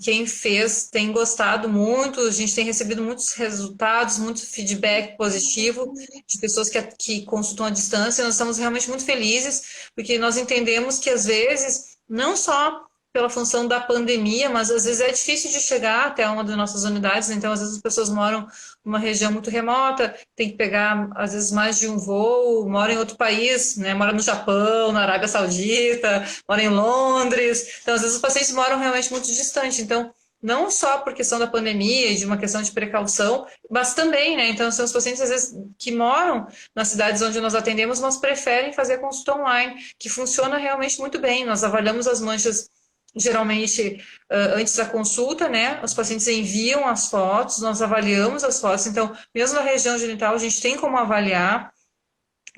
quem fez tem gostado muito, a gente tem recebido muitos resultados, muito feedback positivo de pessoas que consultam à distância. Nós estamos realmente muito felizes, porque nós entendemos que às vezes, não só pela função da pandemia, mas às vezes é difícil de chegar até uma das nossas unidades, então às vezes as pessoas moram numa região muito remota, tem que pegar às vezes mais de um voo, mora em outro país, né? Mora no Japão, na Arábia Saudita, mora em Londres, então às vezes os pacientes moram realmente muito distante, então não só por questão da pandemia e de uma questão de precaução, mas também, né? Então são os pacientes às vezes que moram nas cidades onde nós atendemos, mas preferem fazer a consulta online, que funciona realmente muito bem. Nós avaliamos as manchas geralmente antes da consulta, né? Os pacientes enviam as fotos, nós avaliamos as fotos, então, mesmo na região genital, a gente tem como avaliar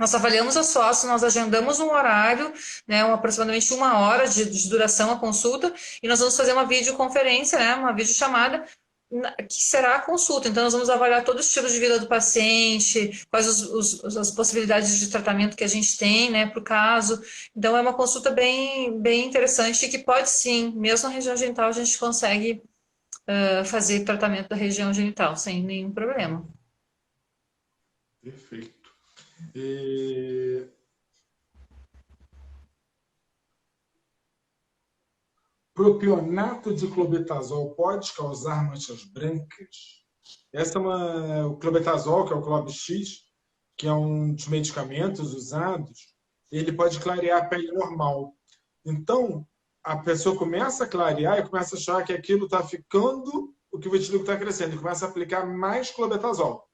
Nós avaliamos as fotos, nós agendamos um horário, né, aproximadamente 1 hora de duração a consulta, e nós vamos fazer uma videoconferência, né, uma videochamada, que será a consulta. Então, nós vamos avaliar todo o estilo de vida do paciente, quais as possibilidades de tratamento que a gente tem, né, para o caso. Então, é uma consulta bem interessante, que pode sim, mesmo na região genital, a gente consegue fazer tratamento da região genital, sem nenhum problema. Perfeito. E... propionato de clobetasol pode causar manchas brancas? O clobetasol, que é o Clobx, que é um dos medicamentos usados, ele pode clarear a pele normal. Então, a pessoa começa a clarear e começa a achar que aquilo está ficando, o que o vitiligo está crescendo, e começa a aplicar mais clobetasol.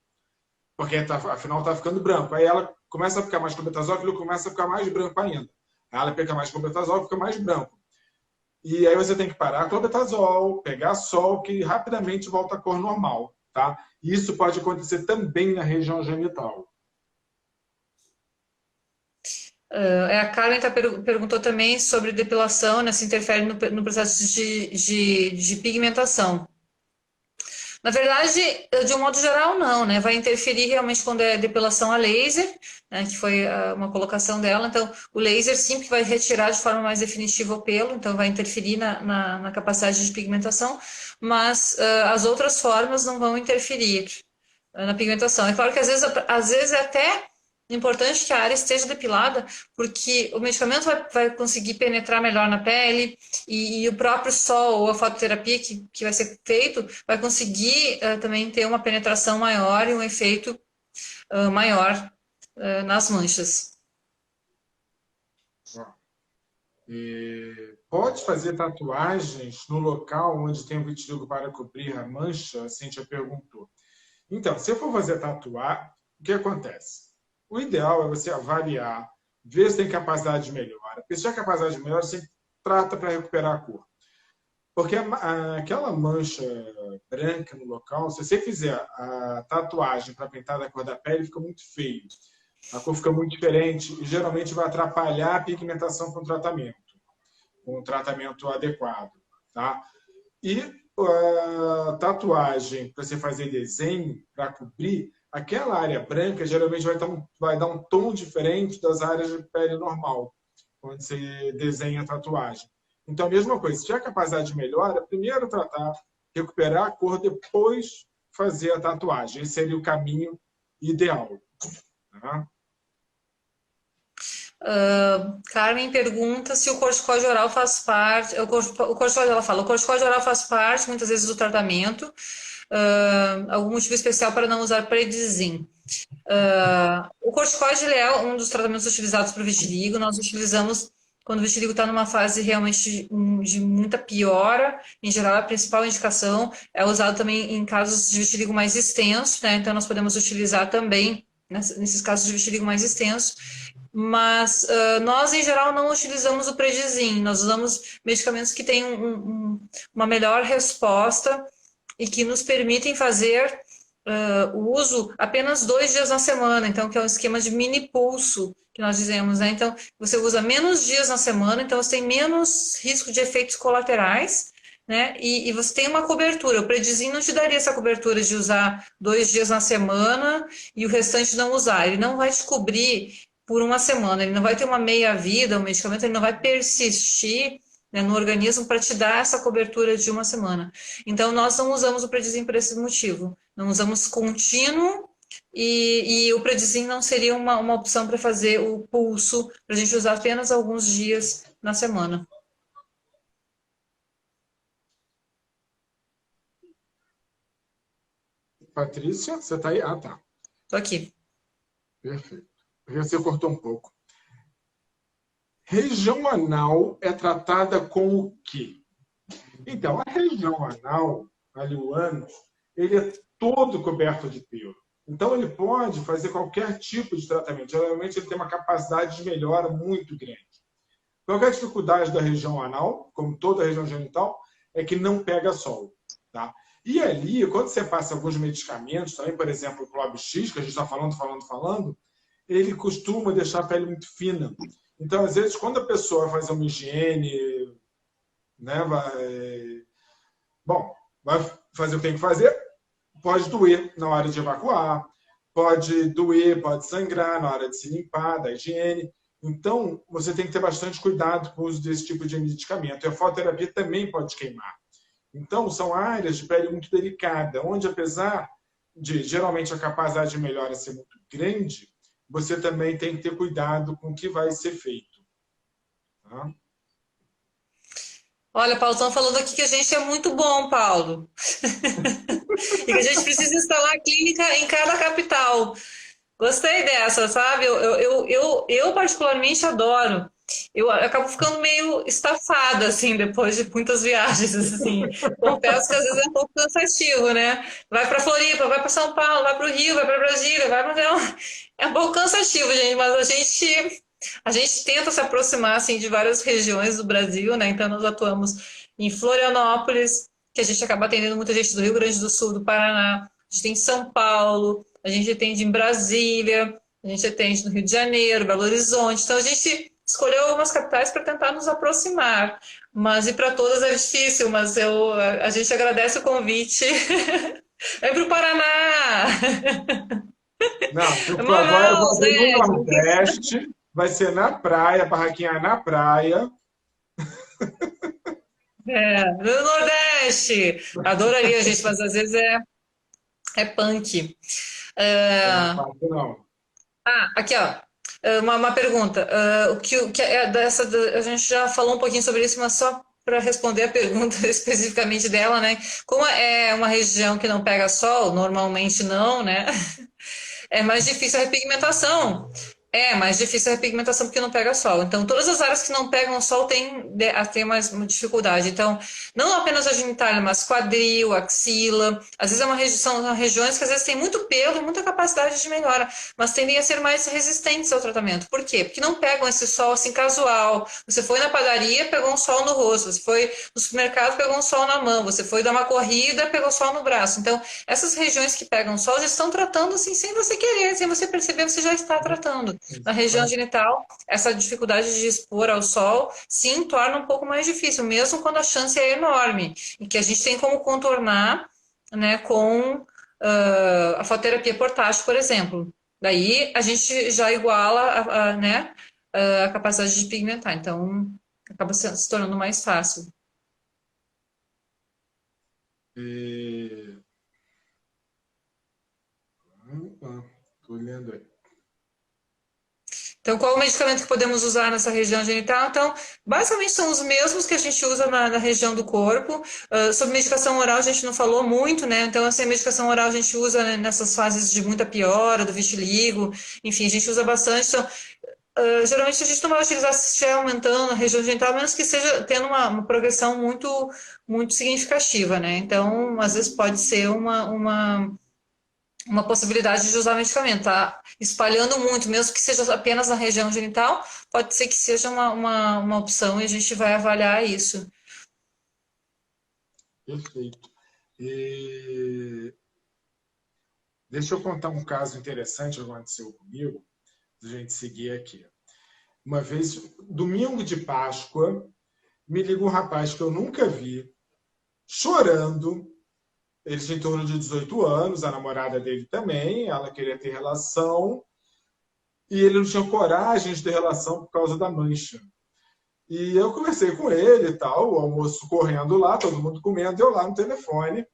Porque afinal está ficando branco. Aí ela começa a ficar mais clobetasol, aquilo começa a ficar mais branco ainda. Aí ela pega mais clobetasol e fica mais branco. E aí você tem que parar clobetasol, pegar sol, que rapidamente volta à cor normal. Tá? E isso pode acontecer também na região genital. A Carmen perguntou também sobre depilação, né, se interfere no processo de pigmentação. Na verdade, de um modo geral, não, né? Vai interferir realmente quando é depilação a laser, né, que foi uma colocação dela. Então, o laser sim que vai retirar de forma mais definitiva o pelo, então vai interferir na capacidade de pigmentação, mas as outras formas não vão interferir na pigmentação. É claro que às vezes é até importante que a área esteja depilada, porque o medicamento vai conseguir penetrar melhor na pele e o próprio sol ou a fototerapia que vai ser feito vai conseguir também ter uma penetração maior e um efeito maior nas manchas. Pode fazer tatuagens no local onde tem o vitiligo para cobrir a mancha? A Cíntia perguntou. Então, se eu for fazer tatuar, o que acontece? O ideal é você avaliar, ver se tem capacidade de melhora. Se tiver capacidade de melhora, você trata para recuperar a cor. Porque aquela mancha branca no local, se você fizer a tatuagem para pintar da cor da pele, fica muito feio. A cor fica muito diferente e geralmente vai atrapalhar a pigmentação com um tratamento adequado. Tá? E a tatuagem, para você fazer desenho, para cobrir, aquela área branca geralmente vai dar um tom diferente das áreas de pele normal, quando você desenha a tatuagem. Então, a mesma coisa, se tiver capacidade de melhora, primeiro tratar, recuperar a cor, depois fazer a tatuagem. Esse seria o caminho ideal. Tá? Carmen pergunta se o corticóide oral faz parte. O corticóide, ela fala, o corticóide oral faz parte, muitas vezes, do tratamento. Algum motivo especial para não usar prednisolone. O corticóide é um dos tratamentos utilizados para o vitiligo. Nós utilizamos quando o vitiligo está numa fase realmente de muita piora. Em geral, a principal indicação é usado também em casos de vitiligo mais extenso, né? Então, nós podemos utilizar também nesses casos de vitiligo mais extenso. Mas nós, em geral, não utilizamos o prednisolone. Nós usamos medicamentos que têm uma melhor resposta e que nos permitem fazer o uso apenas 2 dias na semana, então, que é um esquema de mini pulso, que nós dizemos, né? Então, você usa menos dias na semana, então você tem menos risco de efeitos colaterais, né? E você tem uma cobertura. O prednisolone não te daria essa cobertura de usar 2 dias na semana e o restante não usar. Ele não vai te cobrir por uma semana, ele não vai ter uma meia-vida, o medicamento ele não vai persistir, né, no organismo para te dar essa cobertura de uma semana. Então, nós não usamos o prednisolone por esse motivo. Não usamos contínuo e o prednisolone não seria uma opção para fazer o pulso, para a gente usar apenas alguns dias na semana. Patrícia, você está aí? Ah, tá. Estou aqui. Perfeito. Você cortou um pouco. Região anal é tratada com o quê? Então, a região anal, ali o ânus, ele é todo coberto de pelo. Então, ele pode fazer qualquer tipo de tratamento. Geralmente, ele tem uma capacidade de melhora muito grande. Qualquer dificuldade da região anal, como toda a região genital, é que não pega sol. Tá? E ali, quando você passa alguns medicamentos, também, por exemplo, o Clobx, que a gente está falando, ele costuma deixar a pele muito fina. Então, às vezes, quando a pessoa vai fazer uma higiene, né, vai fazer o que tem que fazer, pode doer na hora de evacuar, pode doer, pode sangrar na hora de se limpar, da higiene. Então, você tem que ter bastante cuidado com o uso desse tipo de medicamento. E a fototerapia também pode queimar. Então, são áreas de pele muito delicada, onde, apesar de, geralmente, a capacidade de melhora ser muito grande, você também tem que ter cuidado com o que vai ser feito. Tá? Olha, Paulo, estão falando aqui que a gente é muito bom, Paulo. E que a gente precisa instalar a clínica em cada capital. Gostei dessa, sabe? Eu particularmente adoro. Eu acabo ficando meio estafada, assim, depois de muitas viagens, assim. Confesso que às vezes é um pouco cansativo, né? Vai para Floripa, vai para São Paulo, vai para o Rio, vai para Brasília, vai para... É um pouco cansativo, gente, mas a gente tenta se aproximar, assim, de várias regiões do Brasil, né? Então, nós atuamos em Florianópolis, que a gente acaba atendendo muita gente do Rio Grande do Sul, do Paraná. A gente tem São Paulo, a gente atende em Brasília, a gente atende no Rio de Janeiro, Belo Horizonte. Então, a gente escolheu algumas capitais para tentar nos aproximar. Mas ir para todas é difícil, mas a gente agradece o convite. Vem para o Paraná! Não, por favor, eu vou Manaus, abrir no né? Nordeste, vai ser na praia, barraquinha na praia. No Nordeste! Adoraria, gente, mas às vezes é punk. Não é É, fácil, não. aqui, ó. Uma pergunta. O que é a gente já falou um pouquinho sobre isso, mas só para responder a pergunta especificamente dela, né? Como é uma região que não pega sol, normalmente não, né? É mais difícil a repigmentação. É mais difícil a repigmentação porque não pega sol. Então, todas as áreas que não pegam sol têm mais uma dificuldade. Então, não apenas a genitália, mas quadril, axila. Às vezes são regiões que às vezes têm muito pelo e muita capacidade de melhora, mas tendem a ser mais resistentes ao tratamento. Por quê? Porque não pegam esse sol assim casual. Você foi na padaria, pegou um sol no rosto. Você foi no supermercado, pegou um sol na mão. Você foi dar uma corrida, pegou sol no braço. Então, essas regiões que pegam sol já estão tratando assim sem você querer, sem você perceber, você já está tratando. Na região genital, essa dificuldade de expor ao sol, sim, torna um pouco mais difícil, mesmo quando a chance é enorme, e que a gente tem como contornar, né, com a fototerapia por taxa, por exemplo. Daí a gente já iguala né, a capacidade de pigmentar, então acaba se tornando mais fácil. Estou lendo aí. Então, qual o medicamento que podemos usar nessa região genital? Então, basicamente são os mesmos que a gente usa na região do corpo. Sobre medicação oral, a gente não falou muito, né? Então, assim, a medicação oral a gente usa, né, nessas fases de muita piora, do vitiligo, enfim, a gente usa bastante. Então, geralmente a gente não vai utilizar se estiver aumentando a região genital, a menos que esteja tendo uma progressão muito, muito significativa, né? Então, às vezes pode ser uma possibilidade de usar medicamento, tá? Espalhando muito, mesmo que seja apenas na região genital, pode ser que seja uma opção e a gente vai avaliar isso. Perfeito. Deixa eu contar um caso interessante que aconteceu comigo, a gente seguir aqui. Uma vez, domingo de Páscoa, me liga um rapaz que eu nunca vi, chorando. Ele tinha em torno de 18 anos, a namorada dele também, ela queria ter relação, e ele não tinha coragem de ter relação por causa da mancha. E eu conversei com ele e tal, o almoço correndo lá, todo mundo comendo, eu lá no telefone.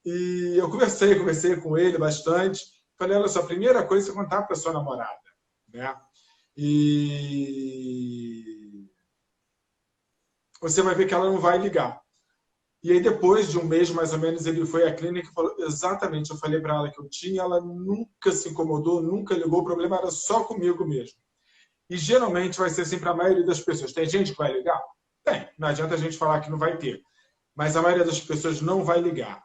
E eu conversei com ele bastante. Falei, olha só, a primeira coisa é contar para sua namorada, né? E você vai ver que ela não vai ligar. E aí, depois de um mês, mais ou menos, ele foi à clínica e falou exatamente, eu falei para ela que eu tinha, ela nunca se incomodou, nunca ligou, o problema era só comigo mesmo. E geralmente vai ser assim para a maioria das pessoas. Tem gente que vai ligar? Tem, não adianta a gente falar que não vai ter. Mas a maioria das pessoas não vai ligar.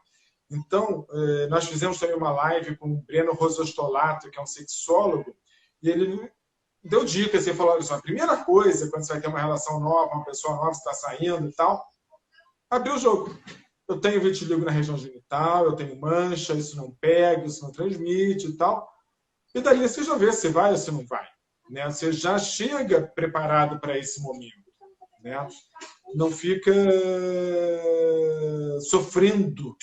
Então, nós fizemos também uma live com o Breno Rosostolato, que é um sexólogo, e ele deu dicas, ele falou, olha só, a primeira coisa, quando você vai ter uma relação nova, uma pessoa nova, você está saindo e tal, abrir o jogo. Eu tenho vitiligo na região genital, eu tenho mancha, isso não pega, isso não transmite e tal. e dali você já vê se vai ou se não vai. Né? Você já chega preparado para esse momento. Né? Não fica sofrendo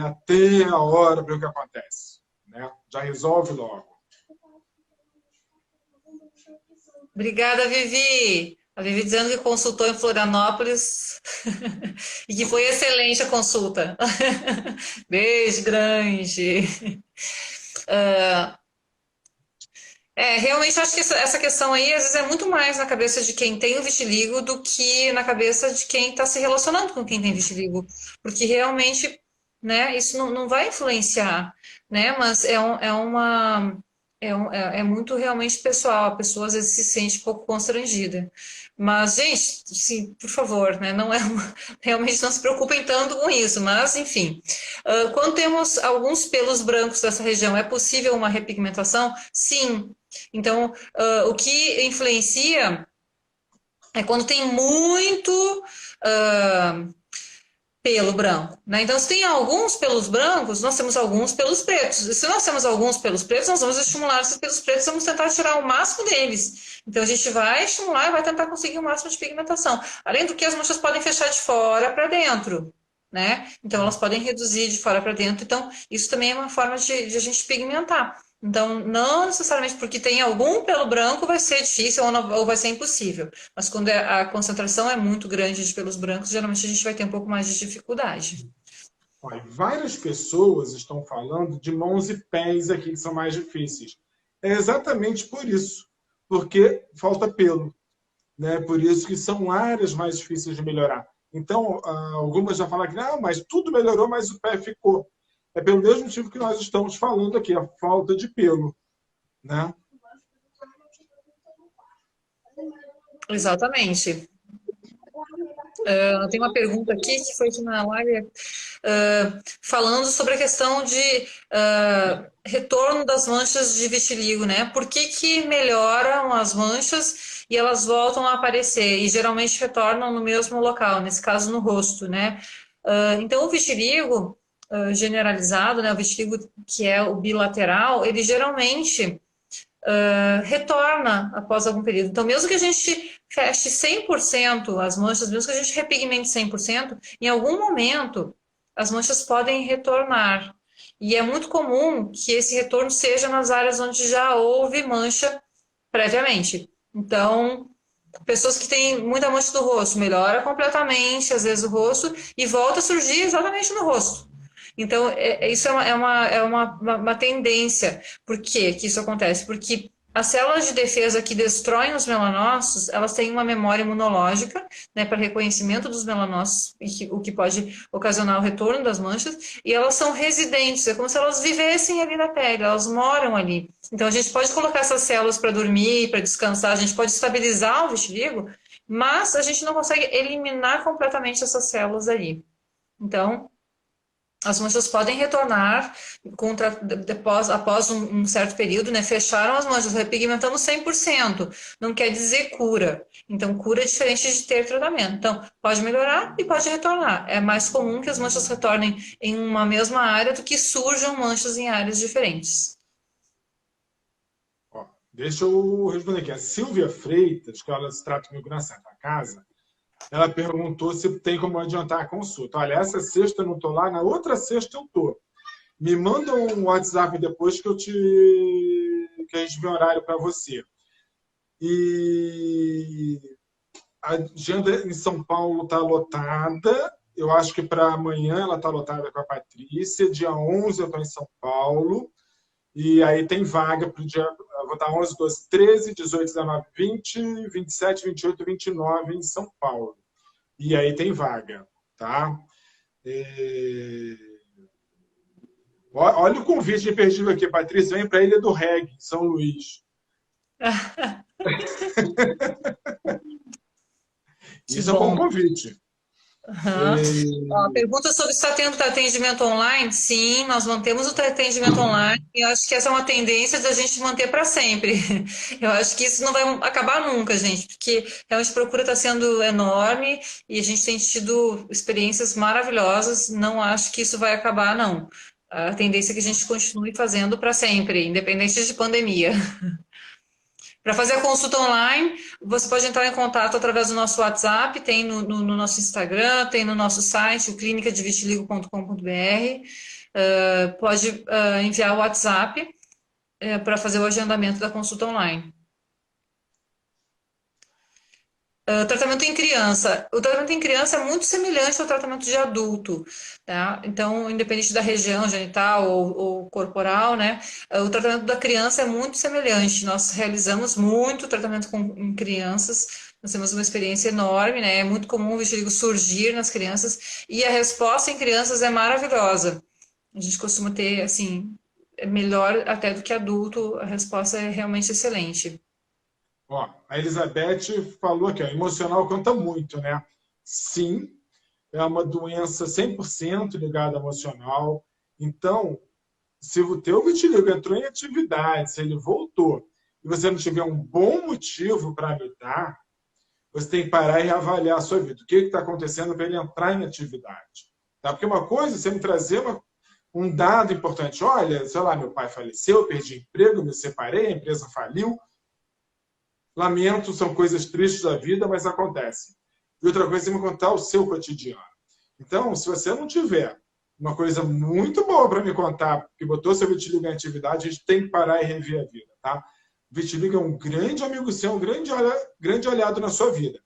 até a hora para o que acontece. Né? Já resolve logo. Obrigada, Vivi. A Vivi dizendo que consultou em Florianópolis e que foi excelente a consulta. Beijo grande. Realmente eu acho que essa questão aí, às vezes, é muito mais na cabeça de quem tem o vitiligo do que na cabeça de quem está se relacionando com quem tem vitiligo. Porque realmente, né, isso não vai influenciar, né? Mas é muito realmente pessoal. A pessoa às vezes se sente um pouco constrangida. Mas, gente, sim, por favor, né? Realmente não se preocupem tanto com isso. Mas, enfim, quando temos alguns pelos brancos dessa região, é possível uma repigmentação? Sim. Então, o que influencia é quando tem muito pelo branco, né? Então, se tem alguns pelos brancos, nós temos alguns pelos pretos. E se nós temos alguns pelos pretos, nós vamos estimular esses pelos pretos, vamos tentar tirar o máximo deles. Então, a gente vai estimular e vai tentar conseguir o máximo de pigmentação. Além do que, as manchas podem fechar de fora para dentro, né? Então, elas podem reduzir de fora para dentro. Então, isso também é uma forma de a gente pigmentar. Então, não necessariamente porque tem algum pelo branco vai ser difícil ou vai ser impossível. Mas quando a concentração é muito grande de pelos brancos, geralmente a gente vai ter um pouco mais de dificuldade. Olha, várias pessoas estão falando de mãos e pés aqui que são mais difíceis. É exatamente por isso, porque falta pelo. Né? Por isso que são áreas mais difíceis de melhorar. Então, algumas já falaram que não, mas tudo melhorou, mas o pé ficou. É pelo mesmo motivo que nós estamos falando aqui, a falta de pelo. Né? Exatamente. Tem uma pergunta aqui que foi de uma live falando sobre a questão de retorno das manchas de vitiligo, né? Por que melhoram as manchas e elas voltam a aparecer e geralmente retornam no mesmo local, nesse caso no rosto, né? Então o vitiligo generalizado, né? O vitiligo que é o bilateral, ele geralmente retorna após algum período. Então, mesmo que a gente feche 100% as manchas, mesmo que a gente repigmente 100%, em algum momento as manchas podem retornar. E é muito comum que esse retorno seja nas áreas onde já houve mancha previamente. Então, pessoas que têm muita mancha do rosto, melhora completamente, às vezes, o rosto e volta a surgir exatamente no rosto. Então, isso é uma tendência. Por que isso acontece? Porque as células de defesa que destroem os melanócitos, elas têm uma memória imunológica, né, para reconhecimento dos melanócitos, o que pode ocasionar o retorno das manchas, e elas são residentes, é como se elas vivessem ali na pele, elas moram ali. Então, a gente pode colocar essas células para dormir, para descansar, a gente pode estabilizar o vitiligo, mas a gente não consegue eliminar completamente essas células ali. Então, as manchas podem retornar após um certo período, né? Fecharam as manchas, repigmentamos 100%. Não quer dizer cura. Então, cura é diferente de ter tratamento. Então, pode melhorar e pode retornar. É mais comum que as manchas retornem em uma mesma área do que surjam manchas em áreas diferentes. Ó, deixa eu responder aqui. A Silvia Freitas, que ela se trata comigo na Santa Casa, ela perguntou se tem como adiantar a consulta. Olha, essa sexta eu não estou lá, na outra sexta eu estou. Me manda um WhatsApp depois que a gente vê horário para você. E a agenda em São Paulo está lotada. Eu acho que para amanhã ela está lotada com a Patrícia. Dia 11 eu estou em São Paulo. E aí tem vaga para o dia... Vou estar 11, 12, 13, 18, 19, 20, 27, 28, 29 em São Paulo. E aí tem vaga, tá? Olha o convite imperdível aqui, Patrícia. Vem para a Ilha do Reggae, São Luís. Isso é um bom convite. Pergunta sobre se está tendo atendimento online. Sim, nós mantemos o atendimento online e eu acho que essa é uma tendência da gente manter para sempre. Eu acho que isso não vai acabar nunca, gente, porque realmente a procura está sendo enorme e a gente tem tido experiências maravilhosas. Não acho que isso vai acabar, não. a tendência é que a gente continue fazendo para sempre, independente de pandemia. Para fazer a consulta online, você pode entrar em contato através do nosso WhatsApp, tem no nosso Instagram, tem no nosso site, o clinicadevitiligo.com.br. Pode enviar o WhatsApp para fazer o agendamento da consulta online. Tratamento em criança. O tratamento em criança é muito semelhante ao tratamento de adulto, tá? Então, independente da região genital ou corporal, né? O tratamento da criança é muito semelhante. Nós realizamos muito tratamento em crianças. Nós temos uma experiência enorme, né? É muito comum o vitiligo surgir nas crianças e a resposta em crianças é maravilhosa. A gente costuma ter, assim, é melhor até do que adulto, a resposta é realmente excelente. Ó, a Elizabeth falou aqui, ó, emocional conta muito, né? Sim, é uma doença 100% ligada ao emocional. Então, se o teu vitiligo entrou em atividade, se ele voltou, e você não tiver um bom motivo para lidar, você tem que parar e reavaliar a sua vida. O que está acontecendo para ele entrar em atividade? Tá? Porque uma coisa, você me trazer um dado importante. Olha, sei lá, meu pai faleceu, eu perdi emprego, me separei, a empresa faliu. Lamento, são coisas tristes da vida, mas acontecem. E outra coisa é me contar o seu cotidiano. Então, se você não tiver uma coisa muito boa para me contar, que botou seu vitiligo em atividade, a gente tem que parar e rever a vida, tá? O vitiligo é um grande amigo seu, um grande aliado na sua vida.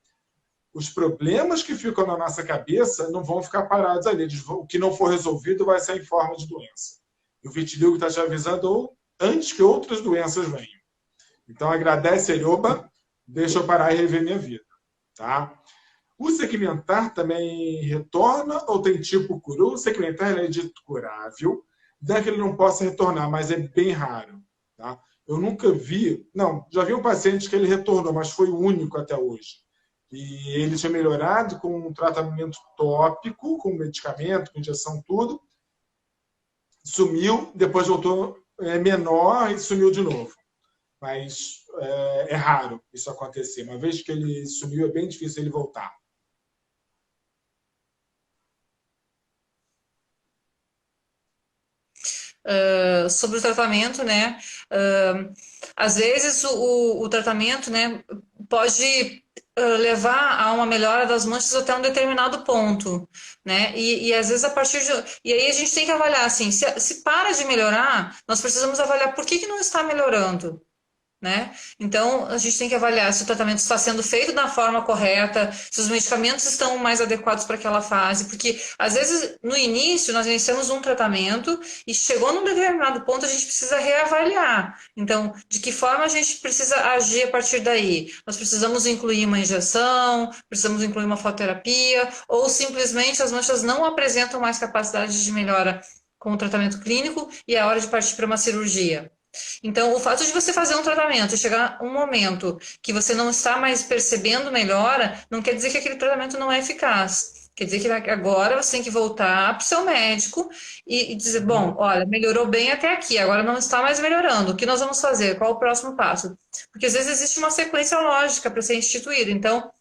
Os problemas que ficam na nossa cabeça não vão ficar parados ali. O que não for resolvido vai sair em forma de doença. E o vitiligo está te avisando antes que outras doenças venham. Então, agradece aí, oba, deixa eu parar e rever minha vida, tá? O segmentar também retorna ou tem tipo cura? O segmentar é dito curável, não é que ele não possa retornar, mas é bem raro, tá? Eu nunca vi, não, já vi um paciente que ele retornou, mas foi o único até hoje. E ele tinha melhorado com um tratamento tópico, com medicamento, com injeção, tudo. Sumiu, depois voltou menor e sumiu de novo. Mas é raro isso acontecer. Uma vez que ele sumiu, é bem difícil ele voltar. Sobre o tratamento, né? Às vezes o tratamento, né, pode levar a uma melhora das manchas até um determinado ponto, né? E às vezes a partir de... E aí a gente tem que avaliar, assim, se para de melhorar, nós precisamos avaliar por que não está melhorando, né? Então, a gente tem que avaliar se o tratamento está sendo feito da forma correta, se os medicamentos estão mais adequados para aquela fase, porque às vezes no início nós iniciamos um tratamento e chegou num determinado ponto a gente precisa reavaliar. Então, de que forma a gente precisa agir a partir daí? Nós precisamos incluir uma injeção, precisamos incluir uma fototerapia, ou simplesmente as manchas não apresentam mais capacidade de melhora com o tratamento clínico e é hora de partir para uma cirurgia. Então, o fato de você fazer um tratamento e chegar um momento que você não está mais percebendo melhora, não quer dizer que aquele tratamento não é eficaz. Quer dizer que agora você tem que voltar para o seu médico e dizer, bom, olha, melhorou bem até aqui, agora não está mais melhorando. O que nós vamos fazer? Qual o próximo passo? Porque às vezes existe uma sequência lógica para ser instituída. Então,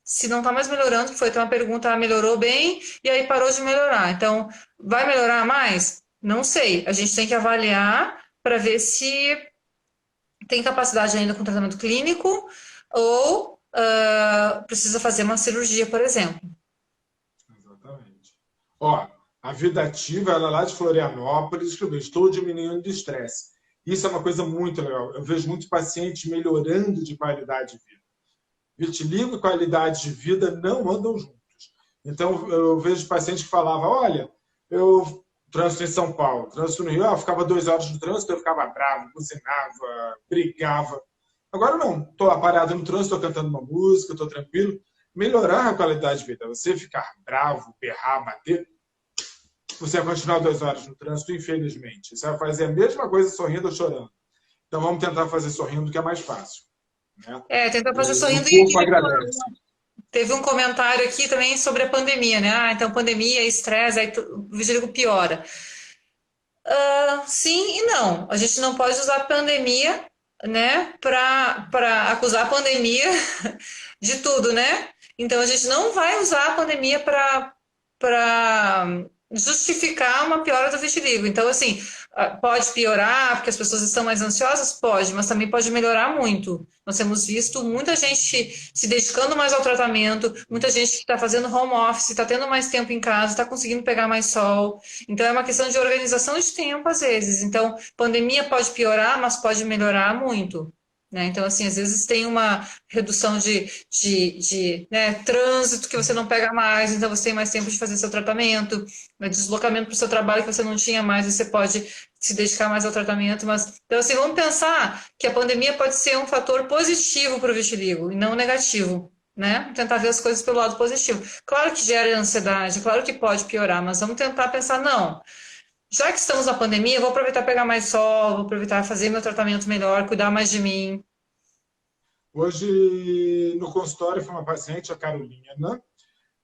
se não está mais melhorando, que foi ter uma pergunta, melhorou bem e aí parou de melhorar. Então, vai melhorar mais? Não sei. A gente tem que avaliar para ver se tem capacidade ainda com tratamento clínico ou precisa fazer uma cirurgia, por exemplo. Exatamente. Ó, a Vida Ativa, ela lá de Florianópolis, escreveu, estou diminuindo o estresse. Isso é uma coisa muito legal. Eu vejo muitos pacientes melhorando de qualidade de vida. Vitiligo e qualidade de vida não andam juntos. Então, eu vejo pacientes que falavam, olha, eu trânsito em São Paulo, trânsito no Rio, eu ficava 2 horas no trânsito, eu ficava bravo, buzinava, brigava. Agora não, estou lá parado no trânsito, estou cantando uma música, estou tranquilo. Melhorar a qualidade de vida, você ficar bravo, berrar, bater, você vai continuar 2 horas no trânsito, infelizmente. Você vai fazer a mesma coisa sorrindo ou chorando. Então vamos tentar fazer sorrindo, que é mais fácil. Né? Tentar fazer sorrindo. O corpo agradece. Teve um comentário aqui também sobre a pandemia, né? Então, pandemia, estresse, aí o vitiligo piora. Sim e não. A gente não pode usar a pandemia, né, para acusar a pandemia de tudo, né? Então, a gente não vai usar a pandemia para justificar uma piora do vitiligo. Então, assim, pode piorar porque as pessoas estão mais ansiosas? Pode, mas também pode melhorar muito. Nós temos visto muita gente se dedicando mais ao tratamento, muita gente que está fazendo home office, está tendo mais tempo em casa, está conseguindo pegar mais sol. Então, é uma questão de organização de tempo, às vezes. Então, pandemia pode piorar, mas pode melhorar muito. Né? Então, assim, às vezes tem uma redução de trânsito que você não pega mais, então você tem mais tempo de fazer seu tratamento, deslocamento para o seu trabalho que você não tinha mais, e você pode se dedicar mais ao tratamento. Mas, então, assim, vamos pensar que a pandemia pode ser um fator positivo para o vitiligo e não negativo. Né? Tentar ver as coisas pelo lado positivo. Claro que gera ansiedade, claro que pode piorar, mas vamos tentar pensar, não. Já que estamos na pandemia, eu vou aproveitar pegar mais sol, vou aproveitar fazer meu tratamento melhor, cuidar mais de mim. Hoje, no consultório, foi uma paciente, a Carolina,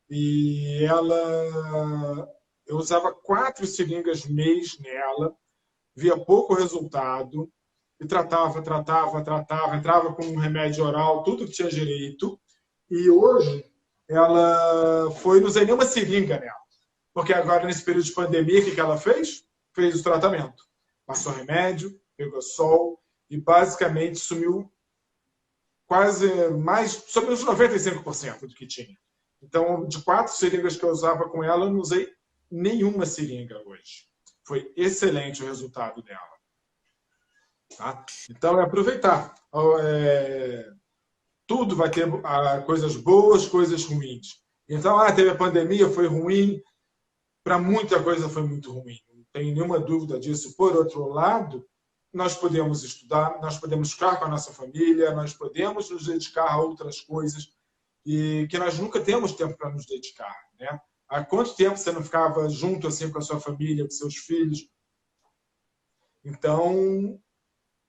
e eu usava 4 seringas mês nela, via pouco resultado, e tratava, entrava com um remédio oral, tudo que tinha direito, e hoje ela foi, não usei nenhuma seringa nela, porque agora, nesse período de pandemia, o que ela fez? Fez o tratamento. Passou remédio, pegou sol, e basicamente sumiu quase mais, sobre os 95% do que tinha. Então, de 4 seringas que eu usava com ela, eu não usei nenhuma seringa hoje. Foi excelente o resultado dela. Tá? Então, é aproveitar. Tudo vai ter coisas boas, coisas ruins. Então, teve a pandemia, foi ruim. Para muita coisa foi muito ruim. Não tem nenhuma dúvida disso. Por outro lado, nós podemos estudar, nós podemos ficar com a nossa família, nós podemos nos dedicar a outras coisas e que nós nunca temos tempo para nos dedicar, né? Há quanto tempo você não ficava junto assim com a sua família, com seus filhos? Então,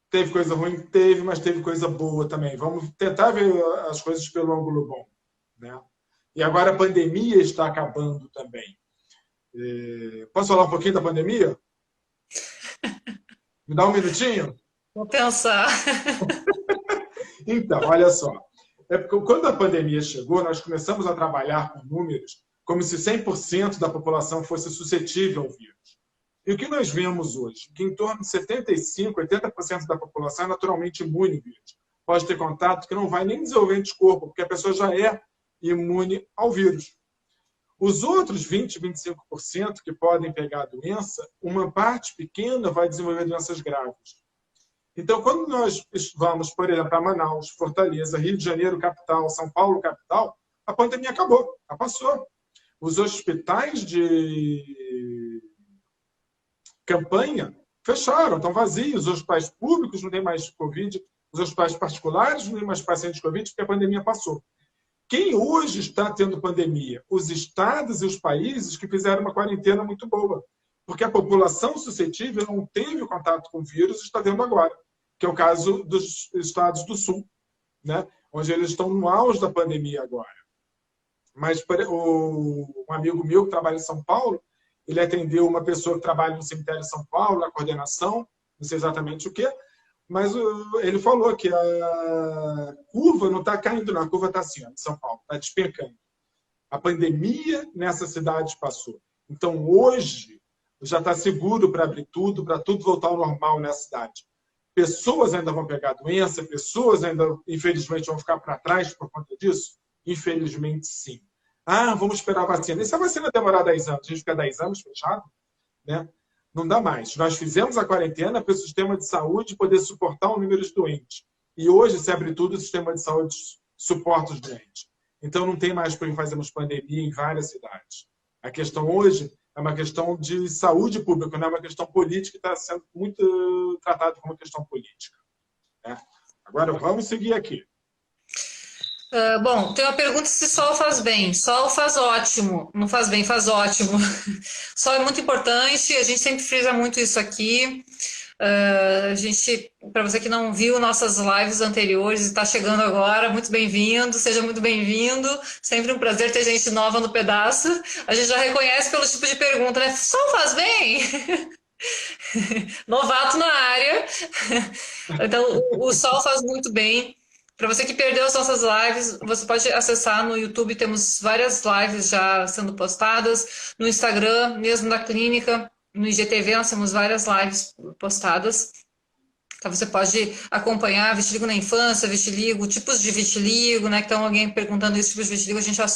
teve coisa ruim? Teve, mas teve coisa boa também. Vamos tentar ver as coisas pelo ângulo bom, né? E agora a pandemia está acabando também. Posso falar um pouquinho da pandemia? Me dá um minutinho? Vou pensar. Então, olha só. Porque quando a pandemia chegou, nós começamos a trabalhar com números como se 100% da população fosse suscetível ao vírus. E o que nós vemos hoje? Que em torno de 75%, 80% da população é naturalmente imune ao vírus. Pode ter contato que não vai nem desenvolver anticorpo, porque a pessoa já é imune ao vírus. Os outros 20%, 25% que podem pegar a doença, uma parte pequena vai desenvolver doenças graves. Então, quando nós vamos, por exemplo, para Manaus, Fortaleza, Rio de Janeiro, capital, São Paulo, capital, a pandemia acabou, já passou. Os hospitais de campanha fecharam, estão vazios. Os hospitais públicos não têm mais Covid, os hospitais particulares não têm mais pacientes de Covid, porque a pandemia passou. Quem hoje está tendo pandemia? Os estados e os países que fizeram uma quarentena muito boa. Porque a população suscetível não teve contato com o vírus e está tendo agora, que é o caso dos estados do Sul, né? Onde eles estão no auge da pandemia agora. Mas um amigo meu que trabalha em São Paulo, ele atendeu uma pessoa que trabalha no cemitério de São Paulo, na coordenação, não sei exatamente o quê, mas ele falou que a curva não está caindo, não. A curva está assim, ó, em São Paulo, está despencando. A pandemia nessa cidade passou. Então, hoje, já está seguro para abrir tudo, para tudo voltar ao normal nessa cidade. Pessoas ainda vão pegar a doença, pessoas ainda, infelizmente, vão ficar para trás por conta disso? Infelizmente, sim. Vamos esperar a vacina. E se a vacina demorar 10 anos? A gente fica 10 anos fechado? Né? Não dá mais. Nós fizemos a quarentena para o sistema de saúde poder suportar o número de doentes. E hoje, se abre tudo, o sistema de saúde suporta os doentes. Então, não tem mais por que fazermos pandemia em várias cidades. A questão hoje é uma questão de saúde pública, não é uma questão política que está sendo muito tratada como uma questão política. Né? Agora, vamos seguir aqui. Bom, tem uma pergunta se sol faz bem. Sol faz ótimo. Não faz bem, faz ótimo. Sol é muito importante, a gente sempre frisa muito isso aqui. Para você que não viu nossas lives anteriores e está chegando agora, muito bem-vindo, seja muito bem-vindo. Sempre um prazer ter gente nova no pedaço. A gente já reconhece pelo tipo de pergunta, né? Sol faz bem? Novato na área. Então, o sol faz muito bem. Para você que perdeu as nossas lives, você pode acessar no YouTube, temos várias lives já sendo postadas, no Instagram, mesmo da clínica, no IGTV nós temos várias lives postadas. Então você pode acompanhar vitiligo na infância, vitiligo, tipos de vitiligo, né? Que então alguém perguntando isso, tipos de vitiligo, a gente já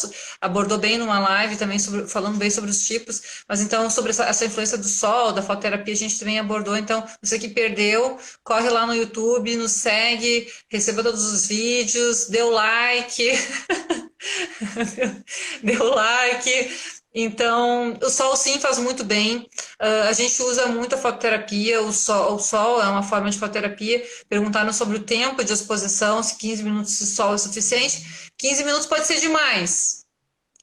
abordou bem numa live também, falando bem sobre os tipos, mas então sobre essa influência do sol, da fototerapia, a gente também abordou. Então, você que perdeu, corre lá no YouTube, nos segue, receba todos os vídeos, dê o like, dê o like. Então, o sol sim faz muito bem. A gente usa muito a fototerapia, o sol é uma forma de fototerapia. Perguntaram sobre o tempo de exposição, se 15 minutos de sol é suficiente. 15 minutos pode ser demais,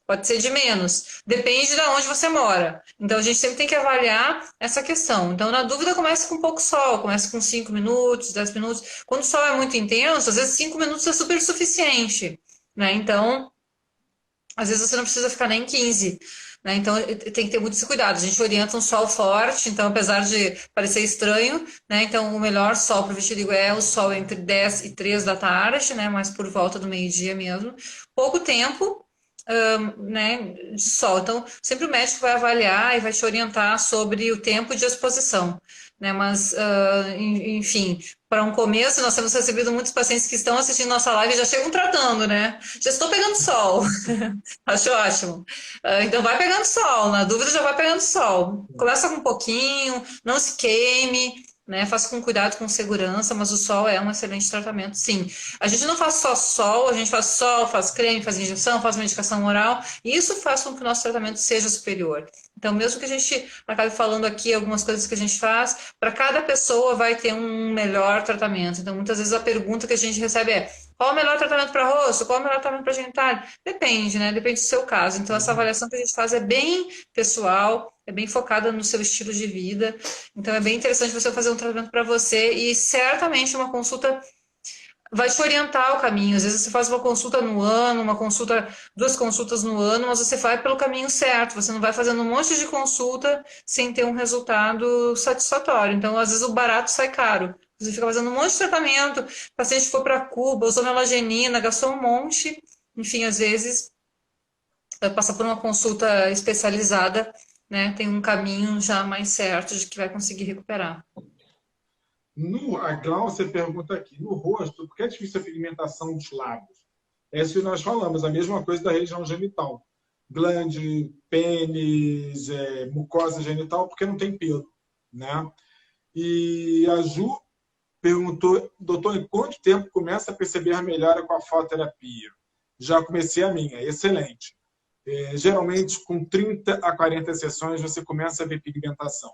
pode ser de menos. Depende de onde você mora. Então, a gente sempre tem que avaliar essa questão. Então, na dúvida, comece com pouco sol, comece com 5 minutos, 10 minutos. Quando o sol é muito intenso, às vezes 5 minutos é super suficiente, né? Então, às vezes você não precisa ficar nem 15, né? Então tem que ter muito esse cuidado. A gente orienta um sol forte, então apesar de parecer estranho, né? Então o melhor sol para o vitiligo é o sol entre 10 e 3 da tarde, né? Mas por volta do meio-dia mesmo. Pouco tempo, né, de sol. Então sempre o médico vai avaliar e vai te orientar sobre o tempo de exposição, né? Mas, enfim, para um começo, nós temos recebido muitos pacientes que estão assistindo nossa live e já chegam tratando, né? Já estou pegando sol. Acho ótimo. Então, vai pegando sol. Na dúvida, já vai pegando sol. Começa com um pouquinho, não se queime, né? Faça com cuidado, com segurança, mas o sol é um excelente tratamento, sim. A gente não faz só sol, a gente faz sol, faz creme, faz injeção, faz medicação oral, e isso faz com que o nosso tratamento seja superior. Então, mesmo que a gente acabe falando aqui algumas coisas que a gente faz, para cada pessoa vai ter um melhor tratamento. Então, muitas vezes a pergunta que a gente recebe é: qual o melhor tratamento para rosto? Qual o melhor tratamento para genitália? Depende, né? Depende do seu caso. Então, essa avaliação que a gente faz é bem pessoal, é bem focada no seu estilo de vida. Então, é bem interessante você fazer um tratamento para você e certamente uma consulta vai te orientar o caminho. Às vezes você faz uma consulta no ano, uma consulta, 2 consultas no ano, mas você vai pelo caminho certo. Você não vai fazendo um monte de consulta sem ter um resultado satisfatório. Então, às vezes o barato sai caro. Você fica fazendo um monte de tratamento, o paciente foi para Cuba, usou melagenina, gastou um monte. Enfim, às vezes, vai passar por uma consulta especializada, né, tem um caminho já mais certo de que vai conseguir recuperar. A Glaucia pergunta aqui, no rosto, por que é difícil a pigmentação dos lábios? É isso que nós falamos, a mesma coisa da região genital. Glande, pênis, mucosa genital, porque não tem pelo, né? E a Ju perguntou, doutor, em quanto tempo começa a perceber a melhora com a fototerapia? Já comecei a minha, excelente. Geralmente, com 30 a 40 sessões, você começa a ver pigmentação.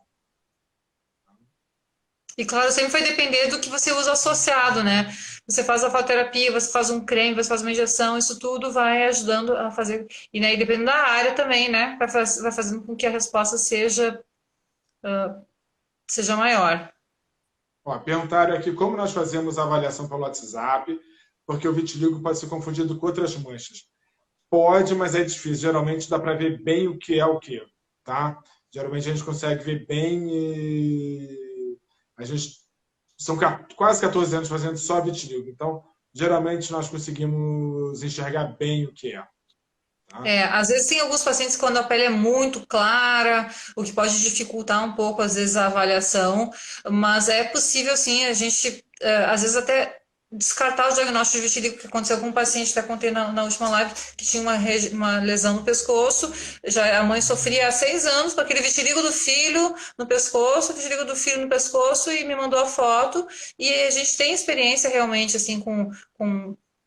E claro, sempre vai depender do que você usa associado, né? Você faz a fototerapia, você faz um creme, você faz uma injeção, isso tudo vai ajudando a fazer. E aí, dependendo da área também, né? Vai fazendo com que a resposta seja maior. Ó, perguntaram aqui como nós fazemos a avaliação pelo WhatsApp, porque o vitiligo pode ser confundido com outras manchas. Pode, mas é difícil. Geralmente dá para ver bem o que é o que, tá? Geralmente a gente consegue ver bem e a gente são quase 14 anos fazendo só vitiligo. Então, geralmente nós conseguimos enxergar bem o que é. Tá? Às vezes tem alguns pacientes quando a pele é muito clara, o que pode dificultar um pouco, às vezes, a avaliação, mas é possível, sim, a gente, às vezes, até descartar o diagnóstico de vitiligo que aconteceu com um paciente que eu contei na última live, que tinha uma lesão no pescoço, já a mãe sofria há 6 anos com aquele vitiligo do filho no pescoço, vitiligo do filho no pescoço, e me mandou a foto, e a gente tem experiência realmente, assim, com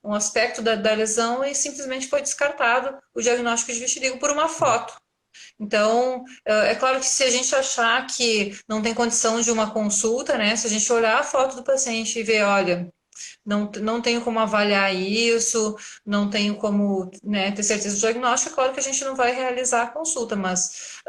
um aspecto da lesão e simplesmente foi descartado o diagnóstico de vitiligo por uma foto. Então, é claro que se a gente achar que não tem condição de uma consulta, né, se a gente olhar a foto do paciente e ver, olha, não tenho como avaliar isso, não tenho como, né, ter certeza do diagnóstico, é claro que a gente não vai realizar a consulta, mas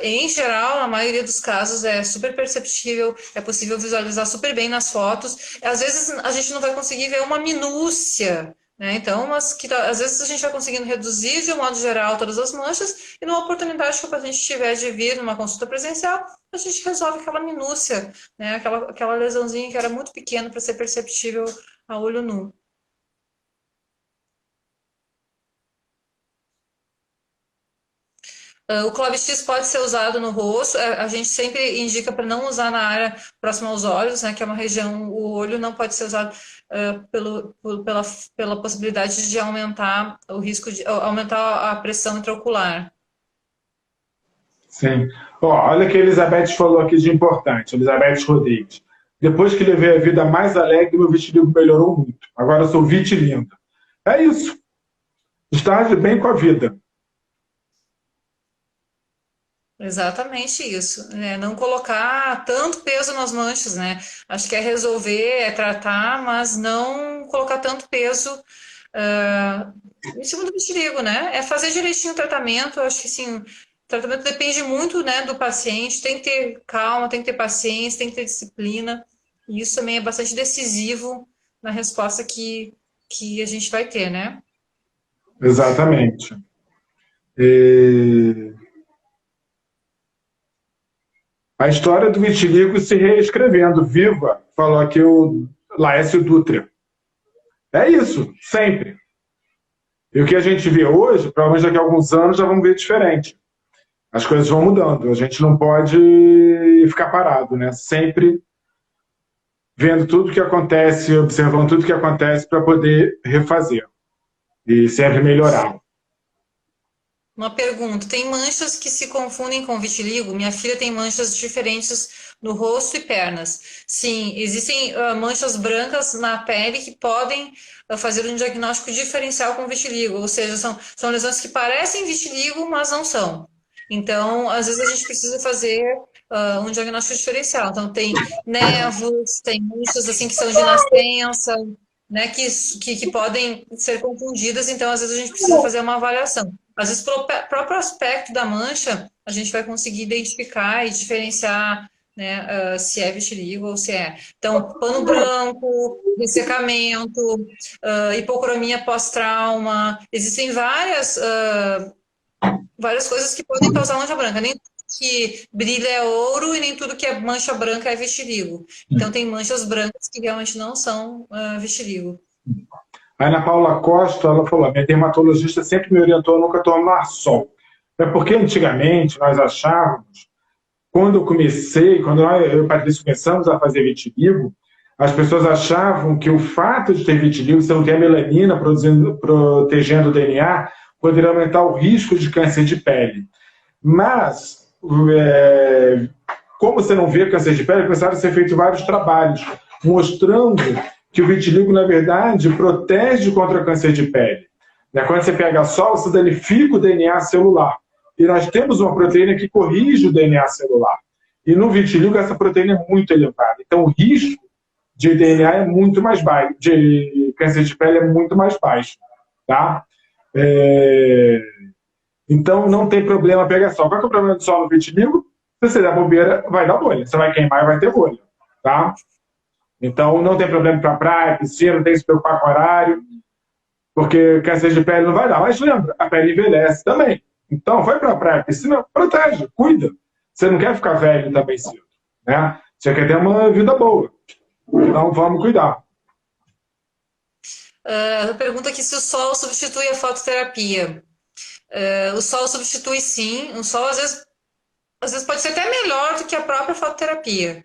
em geral, na maioria dos casos é super perceptível, é possível visualizar super bem nas fotos. Às vezes a gente não vai conseguir ver uma minúcia, né? Então, mas que às vezes a gente vai conseguindo reduzir de um modo geral todas as manchas e numa oportunidade que o paciente tiver de vir numa consulta presencial, a gente resolve aquela minúcia, né? Aquela lesãozinha que era muito pequena para ser perceptível a olho nu. O Clove X pode ser usado no rosto, a gente sempre indica para não usar na área próxima aos olhos, né, que é uma região, o olho não pode ser usado pela possibilidade de aumentar o risco de aumentar a pressão intraocular. Sim. Ó, olha o que a Elizabeth falou aqui de importante, Elizabeth Rodrigues. Depois que levei a vida mais alegre, meu vitiligo melhorou muito. Agora eu sou vitilinda. É isso. Estar de bem com a vida. Exatamente isso, né? Não colocar tanto peso nas manchas, né? Acho que é resolver, é tratar, mas não colocar tanto peso em cima do vitiligo, né? É fazer direitinho o tratamento. Eu acho que sim, o tratamento depende muito, né, do paciente. Tem que ter calma, tem que ter paciência, tem que ter disciplina. E isso também é bastante decisivo na resposta que a gente vai ter, né? Exatamente. E a história do vitiligo se reescrevendo. Viva, falou aqui o Laércio Dutra. É isso, sempre. E o que a gente vê hoje, provavelmente daqui a alguns anos já vamos ver diferente. As coisas vão mudando. A gente não pode ficar parado, né? Sempre vendo tudo que acontece, observando tudo que acontece para poder refazer e sempre melhorar. Uma pergunta: tem manchas que se confundem com vitiligo? Minha filha tem manchas diferentes no rosto e pernas. Sim, existem manchas brancas na pele que podem fazer um diagnóstico diferencial com vitiligo, ou seja, são lesões que parecem vitiligo, mas não são. Então, às vezes a gente precisa fazer um diagnóstico diferencial. Então, tem névoas, tem manchas assim que são de nascença, né, que podem ser confundidas. Então, às vezes a gente precisa fazer uma avaliação. Às vezes, pelo próprio aspecto da mancha, a gente vai conseguir identificar e diferenciar, né, se é vitiligo ou se é. Então, pano branco, ressecamento, hipocromia pós-trauma, existem várias coisas que podem causar mancha branca. Nem tudo que brilha é ouro e nem tudo que é mancha branca é vitiligo. Então, tem manchas brancas que realmente não são vitiligo. A Ana Paula Costa, ela falou, minha dermatologista sempre me orientou a nunca tomar sol. É porque antigamente nós achávamos, quando eu comecei, quando eu e o Patrício começamos a fazer vitiligo, as pessoas achavam que o fato de ter vitiligo, você não ter a melanina protegendo o DNA, poderia aumentar o risco de câncer de pele. Mas, como você não vê câncer de pele, começaram a ser feitos vários trabalhos mostrando que o vitiligo, na verdade, protege contra câncer de pele. Quando você pega sol, você danifica o DNA celular. E nós temos uma proteína que corrige o DNA celular. E no vitiligo, essa proteína é muito elevada. Então, o risco de DNA é muito mais baixo, de câncer de pele é muito mais baixo. Tá? Então, não tem problema pegar sol. Qual que é o problema do sol no vitiligo? Se você der bobeira, vai dar bolha. Você vai queimar e vai ter bolha. Tá? Então, não tem problema para praia, piscina, não tem que se preocupar com horário, porque câncer de pele não vai dar. Mas lembra, a pele envelhece também. Então, vai para a praia, piscina, protege, cuida. Você não quer ficar velho também cedo, né? Você quer ter uma vida boa. Então, vamos cuidar. Pergunta aqui se o sol substitui a fototerapia. O sol substitui sim. O sol, às vezes pode ser até melhor do que a própria fototerapia.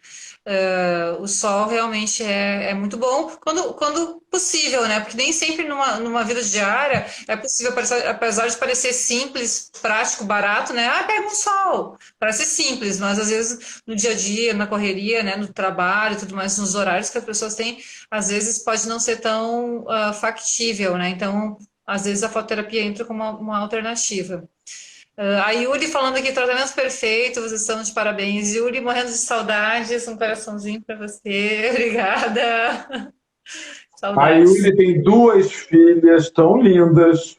O sol realmente é muito bom quando possível, né? Porque nem sempre numa vida diária é possível, apesar de parecer simples, prático, barato, né? Pega um sol. Parece simples, mas às vezes no dia a dia, na correria, né? No trabalho e tudo mais, nos horários que as pessoas têm, às vezes pode não ser tão factível, né? Então, às vezes a fototerapia entra como uma alternativa. A Yuri falando aqui, tratamento perfeito, vocês estão de parabéns. Yuri, morrendo de saudades, um coraçãozinho para você, obrigada. A Yuri tem 2 filhas tão lindas,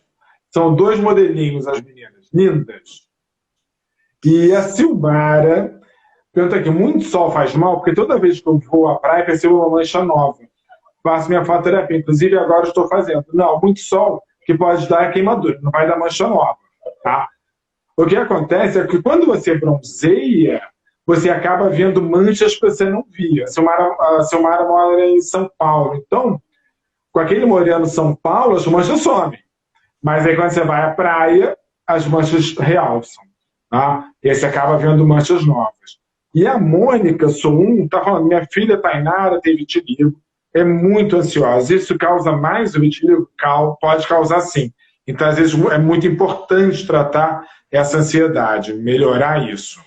são 2 modelinhos, as meninas, lindas. E a Silmara pergunta aqui, muito sol faz mal? Porque toda vez que eu vou à praia, percebo uma mancha nova. Faço minha fototerapia, inclusive agora estou fazendo. Não, muito sol que pode dar queimadura, não vai dar mancha nova, tá? O que acontece é que quando você bronzeia, você acaba vendo manchas que você não via. A Silmara mora em São Paulo. Então, com aquele moreno São Paulo, as manchas somem. Mas aí quando você vai à praia, as manchas realçam. tá? E aí você acaba vendo manchas novas. E a Mônica Soum está falando, minha filha Tainara tem vitiligo, é muito ansiosa. Isso causa mais o vitiligo? Pode causar sim. Então, às vezes, é muito importante tratar essa ansiedade, melhorar isso.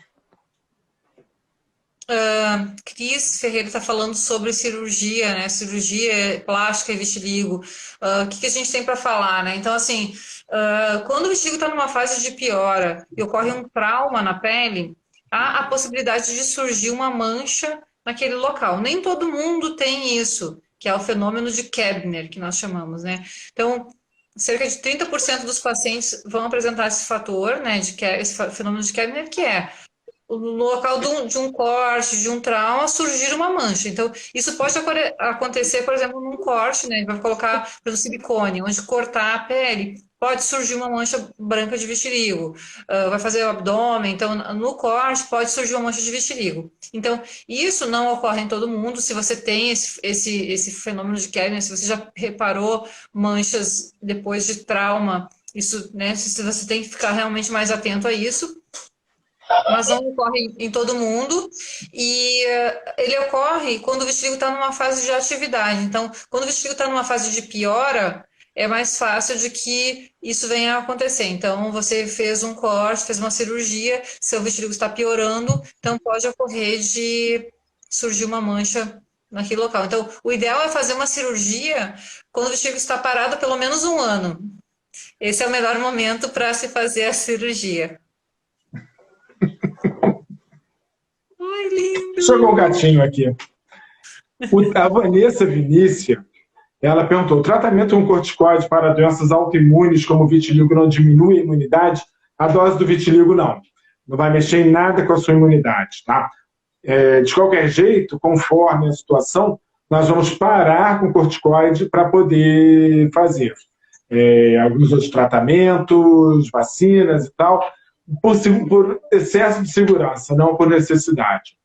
Cris Ferreira está falando sobre cirurgia, né? Cirurgia plástica e vitiligo. O que a gente tem para falar, né? Então, assim, quando o vitiligo está numa fase de piora e ocorre um trauma na pele, há a possibilidade de surgir uma mancha naquele local. Nem todo mundo tem isso, que é o fenômeno de Kebner, que nós chamamos, né? Então, cerca de 30% dos pacientes vão apresentar esse fator, né, esse fenômeno de Kebner, que é no local de um corte, de um trauma, surgir uma mancha. Então, isso pode acontecer, por exemplo, num corte, né? Vai colocar pelo silicone, onde cortar a pele, pode surgir uma mancha branca de vitiligo. Vai fazer o abdômen, então, no corte, pode surgir uma mancha de vitiligo. Então, isso não ocorre em todo mundo. Se você tem esse fenômeno de Kebner, se você já reparou manchas depois de trauma, isso, né? Se você tem que ficar realmente mais atento a isso. Mas não ocorre em todo mundo e ele ocorre quando o vitiligo está numa fase de atividade. Então, quando o vitiligo está numa fase de piora, é mais fácil de que isso venha a acontecer. Então, você fez um corte, fez uma cirurgia, seu vitiligo está piorando, então pode ocorrer de surgir uma mancha naquele local. Então, o ideal é fazer uma cirurgia quando o vitiligo está parado há pelo menos um ano. Esse é o melhor momento para se fazer a cirurgia. Ai, lindo! Chegou um gatinho aqui. A Vanessa Vinícia, ela perguntou, o tratamento com corticoide para doenças autoimunes como vitiligo não diminui a imunidade? A dose do vitiligo não. Não vai mexer em nada com a sua imunidade, tá? De qualquer jeito, conforme a situação, nós vamos parar com corticoide para poder fazer alguns outros tratamentos, vacinas e tal, por excesso de segurança, não por necessidade.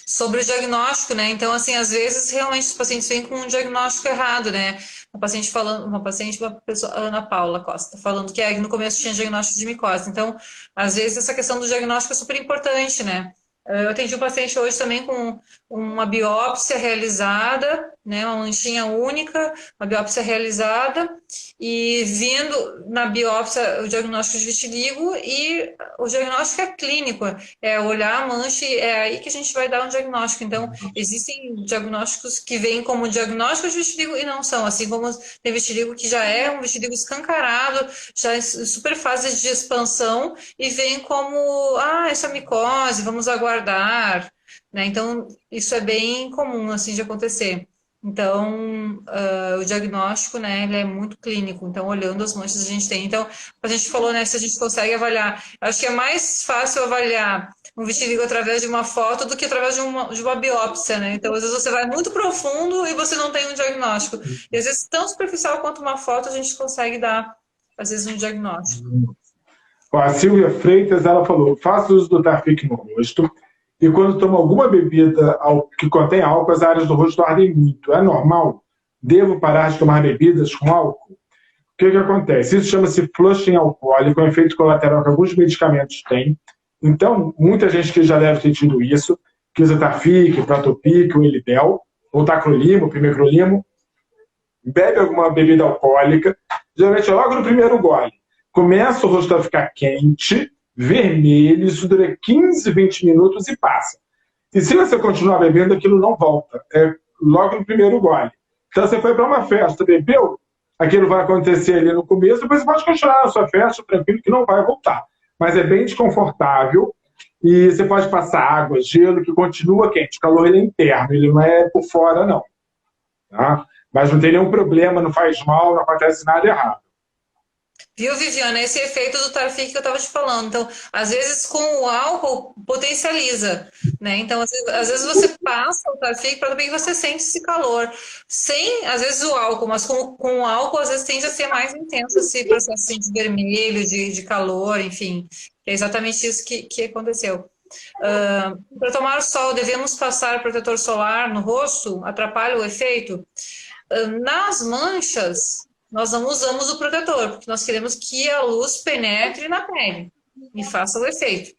Sobre o diagnóstico, né? Então, assim, às vezes realmente os pacientes vêm com um diagnóstico errado, né? Uma pessoa, Ana Paula Costa, falando que no começo tinha diagnóstico de micose. Então, às vezes essa questão do diagnóstico é super importante, né? Eu atendi um paciente hoje também com uma biópsia realizada, né? Uma manchinha única, uma biópsia realizada, e vindo na biópsia o diagnóstico de vitiligo, e o diagnóstico é clínico, é olhar a mancha e é aí que a gente vai dar um diagnóstico. Então, existem diagnósticos que vêm como diagnóstico de vitiligo e não são, assim como tem vitiligo que já é um vitiligo escancarado, já em super fase de expansão, e vem como, essa micose, vamos aguardar, né? Então, isso é bem comum, assim, de acontecer. Então, o diagnóstico, né, ele é muito clínico. Então, olhando as manchas a gente tem. Então, a gente falou, né, se a gente consegue avaliar. Acho que é mais fácil avaliar um vitiligo através de uma foto do que através de uma biópsia, né? Então, às vezes você vai muito profundo e você não tem um diagnóstico. E às vezes, tão superficial quanto uma foto, a gente consegue dar, às vezes, um diagnóstico. A Silvia Freitas, ela falou, faço uso do Tafic no rosto e quando tomo alguma bebida que contém álcool, as áreas do rosto ardem muito. É normal? Devo parar de tomar bebidas com álcool? O que acontece? Isso chama-se flushing alcoólico, é um efeito colateral que alguns medicamentos têm. Então, muita gente que já deve ter tido isso, que usa Tafic, Pratopic, o Elidel, ou Tacrolimo, o Pimecrolimo, bebe alguma bebida alcoólica, geralmente logo no primeiro gole. Começa o rosto a ficar quente, vermelho, isso dura 15, 20 minutos e passa. E se você continuar bebendo, aquilo não volta. É logo no primeiro gole. Então, você foi para uma festa, bebeu, aquilo vai acontecer ali no começo, depois você pode continuar na sua festa, tranquilo, que não vai voltar. Mas é bem desconfortável e você pode passar água, gelo, que continua quente. O calor ele é interno, ele não é por fora, não. Tá? Mas não tem nenhum problema, não faz mal, não acontece nada errado. Viu, Viviana? Esse efeito do Tafic que eu estava te falando. Então, às vezes com o álcool potencializa, né? Então, às vezes você passa o Tafic para que você sente esse calor. Sem, às vezes, o álcool, mas com o álcool, às vezes tende a ser mais intenso esse processo assim, de vermelho, de calor, enfim. É exatamente isso que aconteceu. Para tomar sol, devemos passar protetor solar no rosto? Atrapalha o efeito? Nas manchas, nós não usamos o protetor, porque nós queremos que a luz penetre na pele e faça o efeito.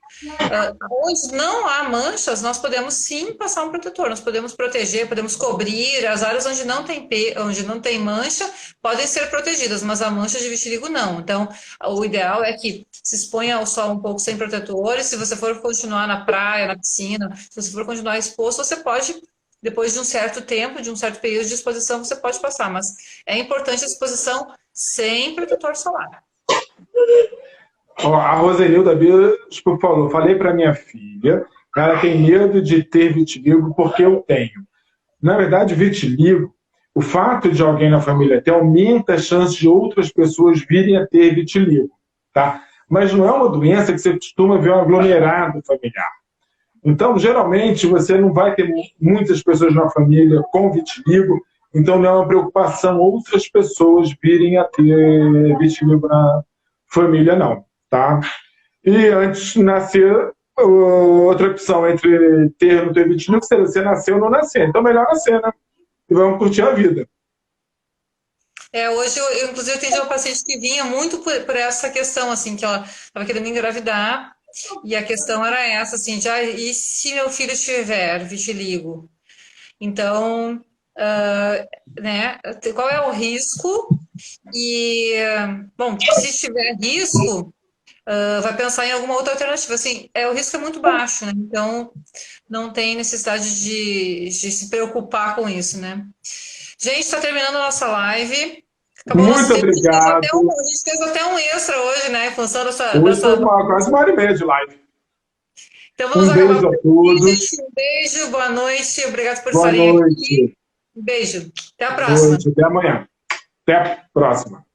Onde não há manchas, nós podemos sim passar um protetor, nós podemos proteger, podemos cobrir, as áreas onde não tem mancha podem ser protegidas, mas a mancha de vitiligo não. Então, o ideal é que se exponha ao sol um pouco sem protetor, e se você for continuar na praia, na piscina, se você for continuar exposto, você pode, depois de um certo tempo, de um certo período de exposição, você pode passar, mas é importante a exposição sem protetor solar. Ó, a Rosenilda Bispo falou, falei para minha filha, ela tem medo de ter vitiligo porque eu tenho. Na verdade, vitiligo, o fato de alguém na família ter aumenta a chance de outras pessoas virem a ter vitiligo, tá? Mas não é uma doença que você costuma ver um aglomerado familiar. Então, geralmente, você não vai ter muitas pessoas na família com vitiligo, então não é uma preocupação outras pessoas virem a ter vitiligo na família, não. Tá? E antes de nascer, outra opção entre ter ou não ter vitiligo seria você nascer ou não nascer. Então, melhor nascer, né? E vamos curtir a vida. Hoje, eu inclusive, atendi uma paciente que vinha muito por essa questão, assim, que ela estava querendo engravidar, e a questão era essa, assim, e se meu filho tiver vitiligo? Então, né, qual é o risco? E, bom, se tiver risco, vai pensar em alguma outra alternativa. Assim, o risco é muito baixo, né? Então não tem necessidade de se preocupar com isso, né? Gente, está terminando a nossa live. Acabou muito obrigado. A gente fez até um extra hoje, né? Em função dessa. Hoje foi quase 1h30 de live. Então vamos acabar. Beijo a todos. Um beijo, boa noite. Obrigado por estarem aqui. Um beijo. Até a próxima. Boa noite, até amanhã. Até a próxima.